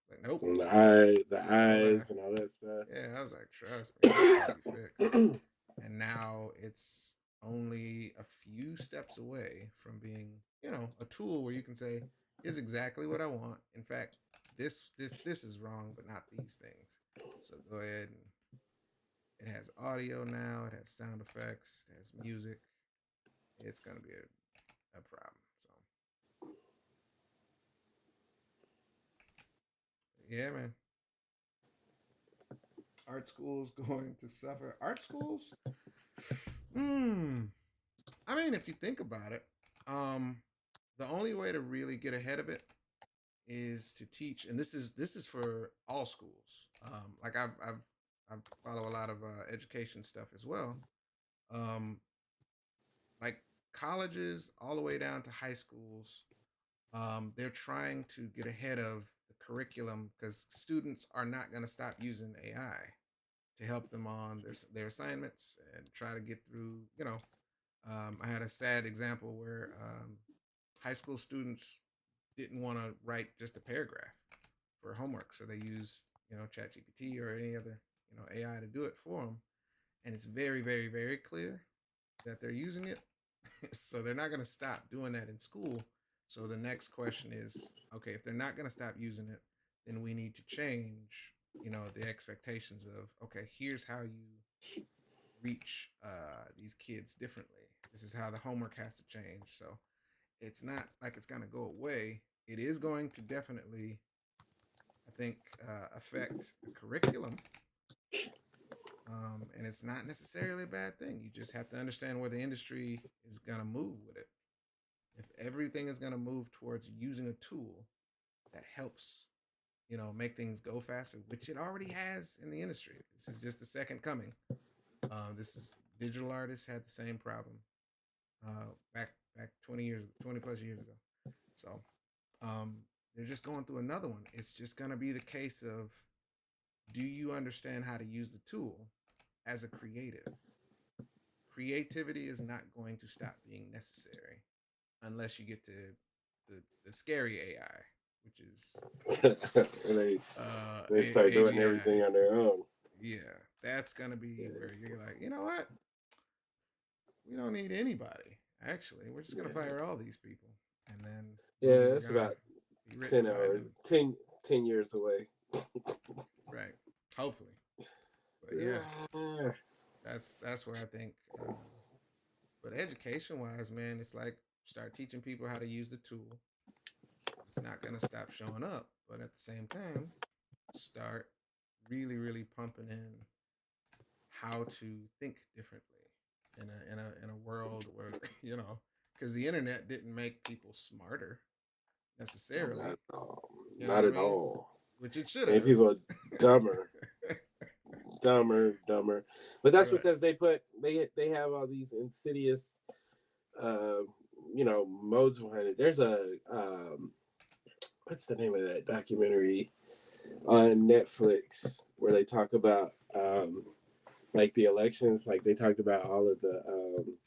Like, nope. And the All that. eyes and all that stuff. Yeah, I was like, trust me, that's gonna be fixed. And now it's only a few steps away from being, a tool where you can say, here's exactly what I want. In fact, this is wrong, but not these things. So go ahead and it has audio now, it has sound effects, it has music. It's gonna be a problem. So yeah, man. Art schools going to suffer. Art schools? Hmm. I mean, if you think about it, um, the only way to really get ahead of it is to teach, and this is for all schools. Like I follow a lot of education stuff as well. Um, like colleges all the way down to high schools. They're trying to get ahead of the curriculum because students are not going to stop using AI to help them on their assignments and try to get through. I had a sad example where high school students didn't want to write just a paragraph for homework, so they used ChatGPT or any other AI to do it for them, and it's very, very, very clear that they're using it. So they're not going to stop doing that in school. So the next question is, okay, if they're not going to stop using it, then we need to change, the expectations of, okay, here's how you reach these kids differently. This is how the homework has to change. So it's not like it's going to go away. It is going to definitely, I think, affect the curriculum. And it's not necessarily a bad thing. You just have to understand where the industry is going to move with it. If everything is going to move towards using a tool that helps, make things go faster, which it already has in the industry. This is just the second coming. This is digital artists had the same problem back 20 plus years ago. So um, they're just going through another one. It's just going to be the case of, do you understand how to use the tool as a creative? Creativity is not going to stop being necessary unless you get to the scary AI, which is they they start doing AGI. everything on their own. Yeah, that's gonna be Yeah. where you're like, you know what? We don't need anybody. Actually, we're just gonna Yeah. fire all these people, and then movies Yeah, are it's gonna about be written 10 by hours, them. 10 years away. Right. Hopefully. But yeah, Yeah. that's where I think. But education wise, man, it's like start teaching people how to use the tool. It's not gonna stop showing up, but at the same time, start really, really pumping in how to think differently in a world where because the internet didn't make people smarter Not necessarily. at all. You know what Not I at mean? all. Which it should Made have. people dumber, dumber. But that's Right. because they have all these insidious, uh, modes behind it. There's a what's the name of that documentary on Netflix where they talk about like the elections, like they talked about all of the.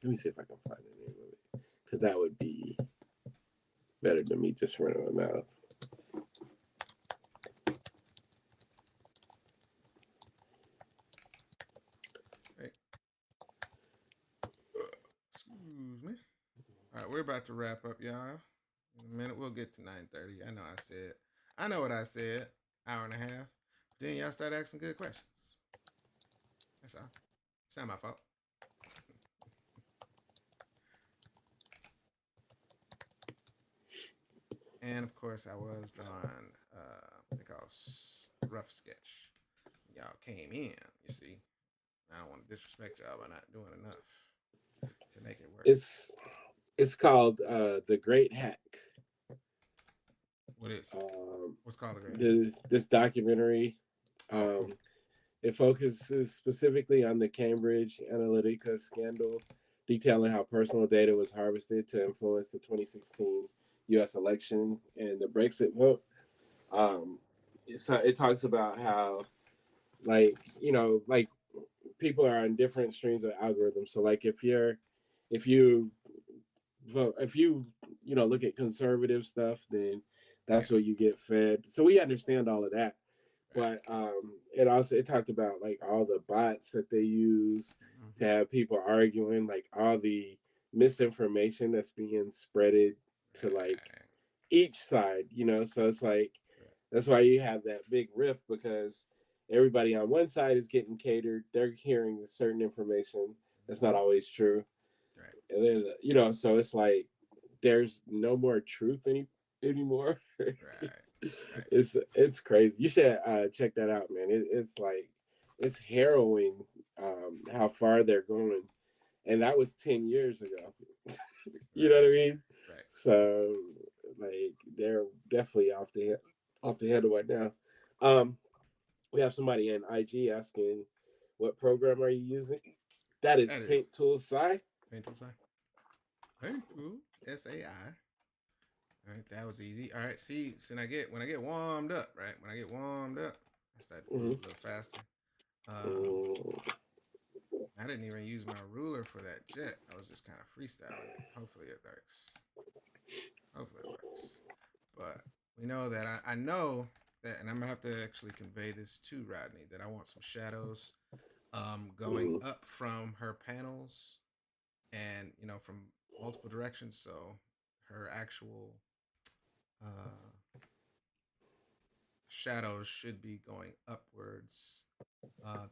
Let me see if I can find the name of it because that would be better than me just running my mouth. Right. Excuse me. All right, we're about to wrap up, y'all. In a minute, we'll get to 9:30. I know what I said. Hour and a half. But then y'all start asking good questions. That's all. It's not my fault. And of course, I was drawing what they call rough sketch. Y'all came in, you see. I don't want to disrespect y'all by not doing enough to make it work. It's called The Great Hack. What is? What's called the Great Hack? This documentary. Oh, cool. It focuses specifically on the Cambridge Analytica scandal, detailing how personal data was harvested to influence the 2016 U.S. election and the Brexit vote. So it talks about how, like, like people are on different streams of algorithms. So, like, if you vote, if look at conservative stuff, then that's Yeah. what you get fed. So we understand all of that. Right. But it talked about like all the bots that they use to Mm-hmm. have people arguing, like all the misinformation that's being spreaded to like Right. each side, so it's like Right. that's why you have that big rift, because everybody on one side is getting catered, they're hearing certain information that's not Mm-hmm. always true, Right. and then so it's like there's no more truth anymore. Right. Right. It's crazy. You should check that out, man. It's like it's harrowing, how far they're going, and that was 10 years ago. You know what I Right. mean? Right. So like they're definitely off the head right now. Um, we have somebody in IG asking, "What program are you using?" That is That is Paint Tool Sci. painful sign. Painful. SAI. All right, that was easy. All right, see, so when I get warmed up, right? When I get warmed up, I start to Mm-hmm. move a little faster. Um, Mm-hmm. I didn't even use my ruler for that jet. I was just kind of freestyling it. Hopefully it works. Hopefully it works. But we know that I know that, and I'm gonna have to actually convey this to Rodney that I want some shadows going up from her panels and from multiple directions. So her actual uh, shadows should be going upwards.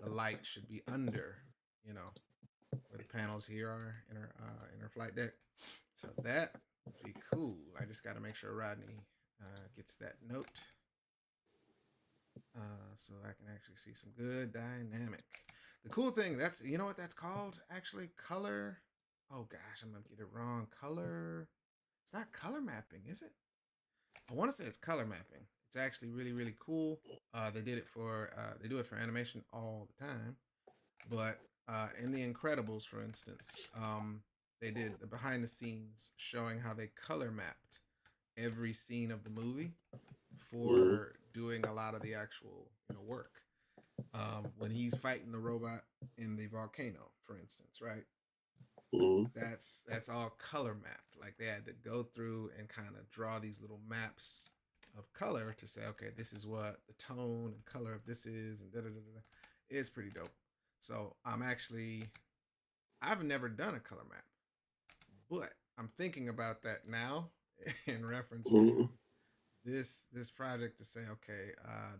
The light should be under, you know, where the panels here are in her flight deck. So that would be cool. I just got to make sure Rodney gets that note, so I can actually see some good dynamic. The cool thing that's what that's called actually color. Oh gosh, I'm gonna get it wrong. Color. It's not color mapping, is it? I want to say it's color mapping. It's actually really really cool. They do it for animation all the time, but in The Incredibles, for instance, they did the behind the scenes showing how they color mapped every scene of the movie Mm-hmm. for doing a lot of the actual work. When he's fighting the robot in the volcano, for instance, right? Mm-hmm. That's all color mapped. Like they had to go through and kind of draw these little maps of color to say, okay, this is what the tone and color of this is, and da da da da. It's pretty dope. So I've never done a color map, but I'm thinking about that now in reference to Mm-hmm. this project to say, okay,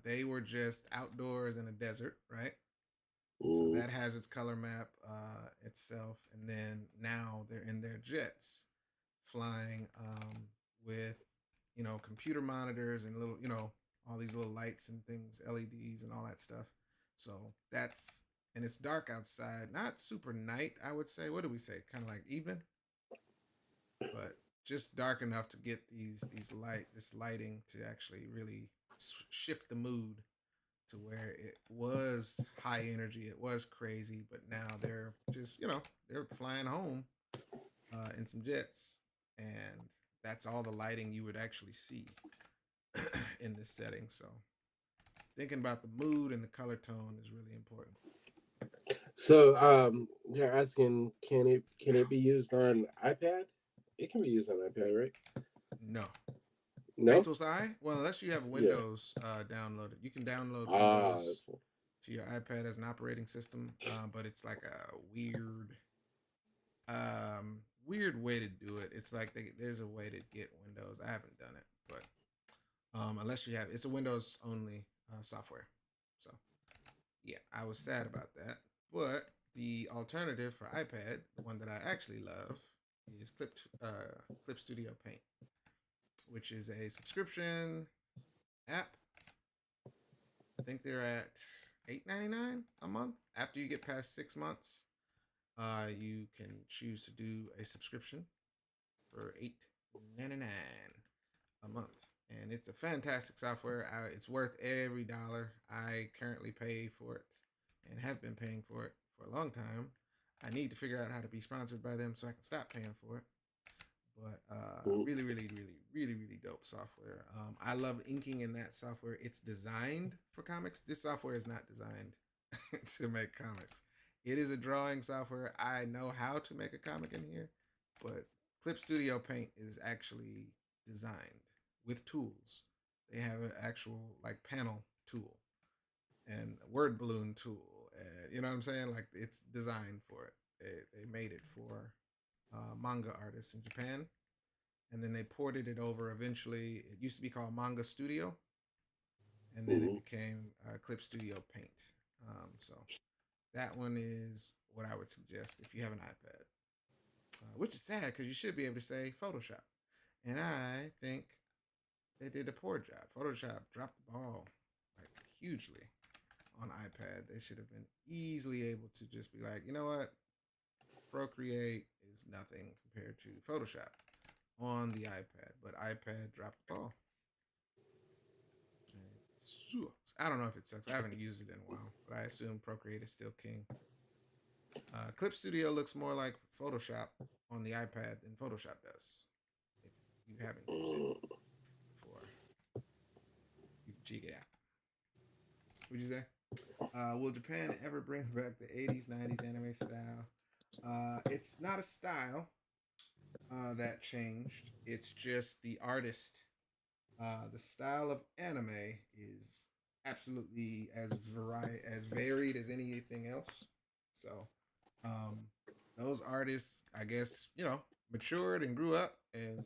they were just outdoors in a desert, right? So Mm-hmm. that has its color map itself, and then now they're in their jets, flying with computer monitors and little all these little lights and things, LEDs and all that stuff. So that's and it's dark outside, not super night, I would say. What do we say? Kind of like evening, but just dark enough to get this lighting to actually really shift the mood to where it was high energy, it was crazy, but now they're just they're flying home in some jets, and that's all the lighting you would actually see in this setting. So thinking about the mood and the color tone is really important. So they're asking, can it be used on iPad? It can be used on iPad, right? No. No? Painter's Eye? Well, unless you have Yeah. Windows downloaded. You can download Ah, Windows to your iPad as an operating system, but it's like a weird way to do it. It's like there's a way to get Windows. I haven't done it, but unless you have, it's a Windows only software. So yeah, I was sad about that. But the alternative for iPad, the one that I actually love, is Clip Studio Paint, which is a subscription app. I think they're at $8.99 a month. After you get past 6 months, you can choose to do a subscription for $8.99 a month. And it's a fantastic software. It's worth every dollar. I currently pay for it and have been paying for it for a long time. I need to figure out how to be sponsored by them so I can stop paying for it. But really, really, really, really, really dope software. I love inking in that software. It's designed for comics. This software is not designed to make comics. It is a drawing software. I know how to make a comic in here, but Clip Studio Paint is actually designed with tools. They have an actual like panel tool and a word balloon tool. You know what I'm saying? Like it's designed for it. They made it for manga artists in Japan, and then they ported it over. Eventually, it used to be called Manga Studio, and then it became Clip Studio Paint. So that one is what I would suggest if you have an iPad, which is sad because you should be able to say Photoshop. And I think they did a poor job. Photoshop dropped the ball like hugely on iPad. They should have been easily able to just be like, you know what? Procreate is nothing compared to Photoshop on the iPad, but iPad dropped the ball. I don't know if it sucks. I haven't used it in a while, but I assume Procreate is still king. Clip Studio looks more like Photoshop on the iPad than Photoshop does. If you haven't used it before, you can check it out. What'd you say? Will Japan ever bring back the 80s, 90s anime style? It's not a style that changed. It's just the artist. The style of anime is absolutely as varied as anything else. So, those artists, I guess, matured and grew up and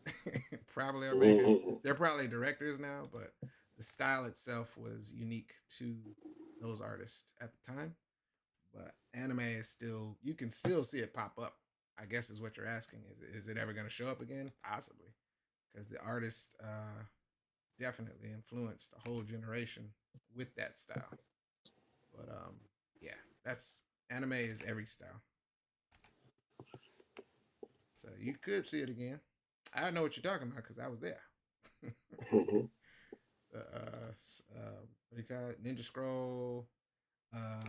probably are making. They're probably directors now, but the style itself was unique to those artists at the time. But anime is still, you can still see it pop up. I guess is what you're asking. Is it ever going to show up again? Possibly, because the artist definitely influenced a whole generation with that style. But yeah, that's anime is every style. So you could see it again. I know what you're talking about because I was there. What do you call it? Ninja Scroll.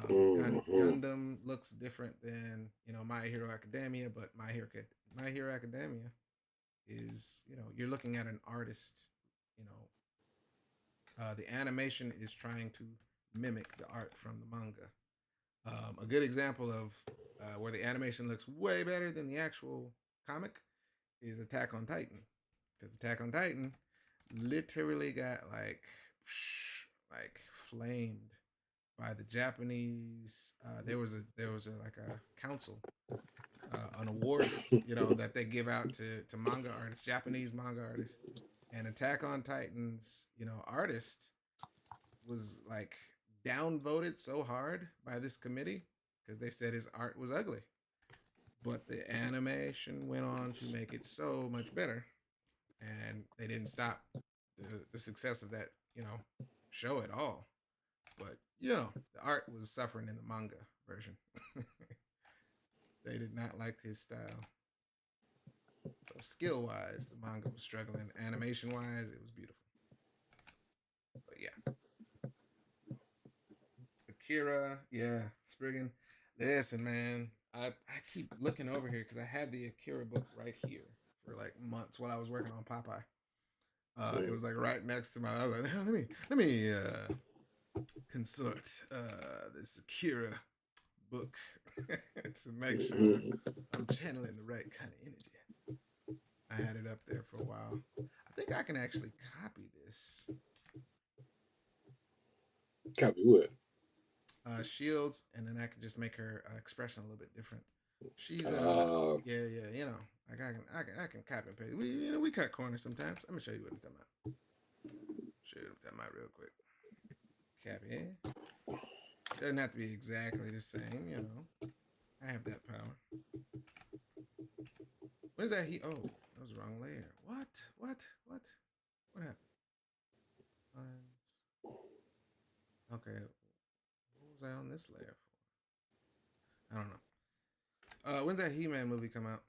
Gundam looks different than My Hero Academia, but My Hero Academia is you're looking at an artist. The animation is trying to mimic the art from the manga. A good example of where the animation looks way better than the actual comic is Attack on Titan, because Attack on Titan literally got like flamed by the Japanese. There was like a council, an awards that they give out to manga artists, Japanese manga artists, and Attack on Titan's artist was like downvoted so hard by this committee because they said his art was ugly. But the animation went on to make it so much better, and they didn't stop the success of that, show at all. But the art was suffering in the manga version. They did not like his style. So skill-wise, the manga was struggling. Animation-wise, it was beautiful. But yeah. Akira, yeah, Spriggan. Listen, man, I keep looking over here because I had the Akira book right here for like months while I was working on Popeye. It was like right next to my. I was like, let me consult this Akira book to make sure I'm channeling the right kind of energy. I had it up there for a while. I think I can actually copy this. Copy what? Shields, and then I can just make her expression a little bit different. She's yeah, like I can copy and paste. We cut corners sometimes. I'm gonna show you what I'm talking about. Show you what I'm talking about real quick. Copy. Doesn't have to be exactly the same, I have that power. What is that? Oh, that was the wrong layer. What happened? Okay. What was was I on this layer for? I don't know. When's that He-Man movie come out?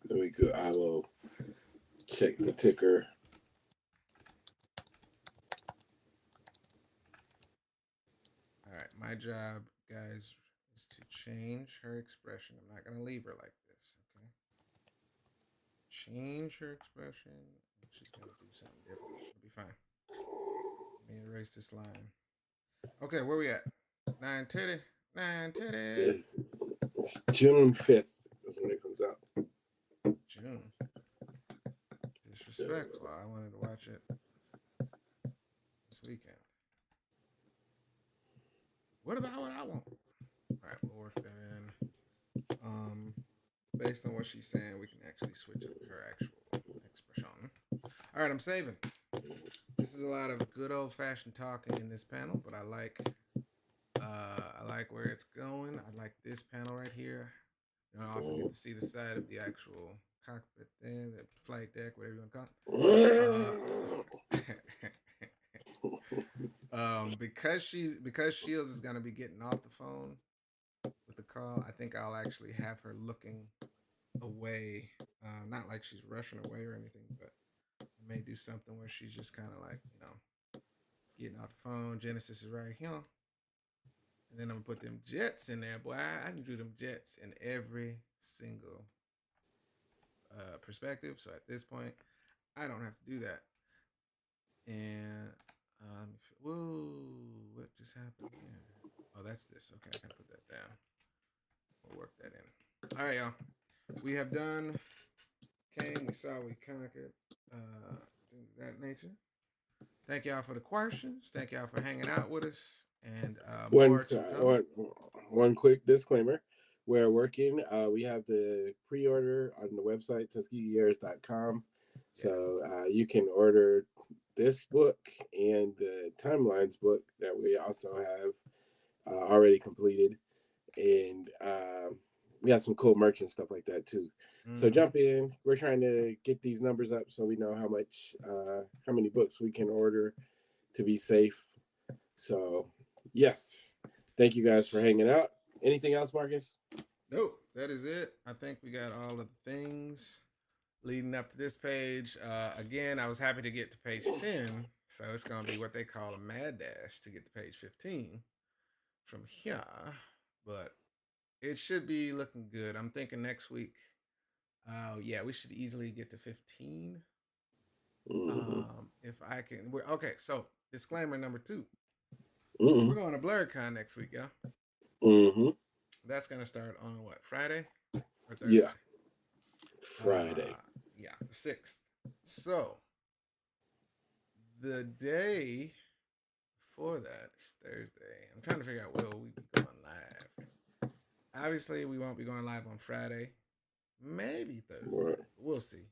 There we go. I will check the ticker. All right, my job, guys, is to change her expression. I'm not gonna leave her like this, okay? Change her expression. She's gonna do something different. She'll be fine. Let me erase this line. Okay, where we at? 9 titty. It's June 5th is when it comes out. June. Disrespectful. I wanted to watch it this weekend. What about what I want? All right, we'll work that in. Based on what she's saying, we can actually switch up her actual expression. All right, I'm saving. This is a lot of good old-fashioned talking in this panel, but I like where it's going. I like this panel right here. You don't often get to see the side of the actual cockpit there, the flight deck, whatever you want to call it. Because Shields is gonna be getting off the phone with the call, I think I'll actually have her looking away. Not like she's rushing away or anything, but I may do something where she's just kind of like, getting off the phone. Genesis is right here. And then I'm gonna put them jets in there, boy. I can do them jets in every single perspective. So at this point, I don't have to do that. And whoa, what just happened here? Oh, that's this. Okay, I can put that down. We'll work that in. All right, y'all. We have done. Came, we saw, we conquered. Things of that nature. Thank y'all for the questions. Thank y'all for hanging out with us. And one quick disclaimer. We're working. We have the pre-order on the website, TuskegeeHeirs.com. So you can order this book and the Timelines book that we also have already completed. And we got some cool merch and stuff like that too. So jump in. We're trying to get these numbers up so we know how many books we can order to be safe. So yes, thank you guys for hanging out. Anything else, Marcus? Nope, that is it. I think we got all of the things leading up to this page. Again, I was happy to get to page 10, so it's going to be what they call a mad dash to get to page 15 from here, but it should be looking good. I'm thinking next week, we should easily get to 15. If I can. Okay, so disclaimer number 2. We're going to BlurredCon next week, yeah? That's going to start on what, Friday or Thursday? Yeah. Friday. The 6th. So, the day before that is Thursday. I'm trying to figure out, will we be going live? Obviously, we won't be going live on Friday. Maybe Thursday. Right. We'll see.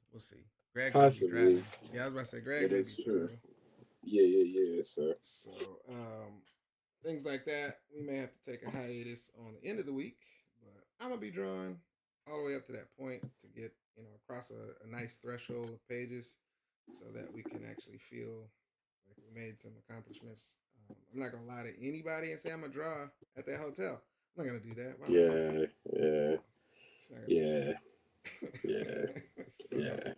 Greg possibly. Yeah, I was about to say Greg may be driving. Yeah, sir. So, things like that. We may have to take a hiatus on the end of the week, but I'm gonna be drawing all the way up to that point to get across a nice threshold of pages, so that we can actually feel like we made some accomplishments. I'm not gonna lie to anybody and say I'm gonna draw at that hotel. I'm not gonna do that. So,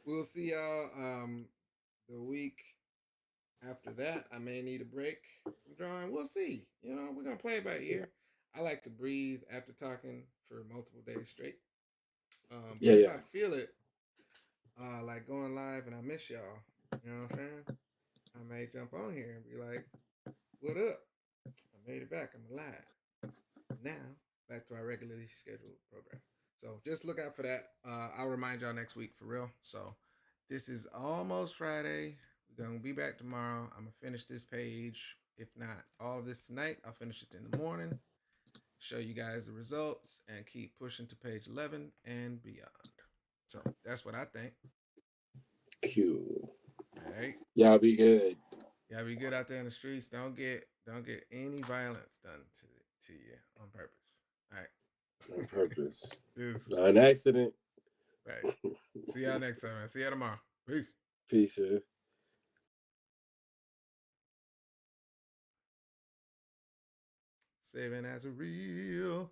we'll see y'all the week after that. I may need a break from drawing. We'll see. We're gonna play it by ear. I like to breathe after talking for multiple days straight. If I feel it, like going live and I miss y'all, you know what I'm saying? I may jump on here and be like, "What up? I made it back. I'm alive." Now, back to our regularly scheduled program. So just look out for that. I'll remind y'all next week for real. So this is almost Friday. We're going to be back tomorrow. I'm going to finish this page. If not all of this tonight, I'll finish it in the morning. Show you guys the results and keep pushing to page 11 and beyond. So that's what I think. Cool. All right. Y'all be good. Y'all be good out there in the streets. Don't get any violence done to you on purpose. All right. On purpose. Not an accident. Right. See y'all next time, man. See y'all tomorrow. Peace. Peace. Saving as a real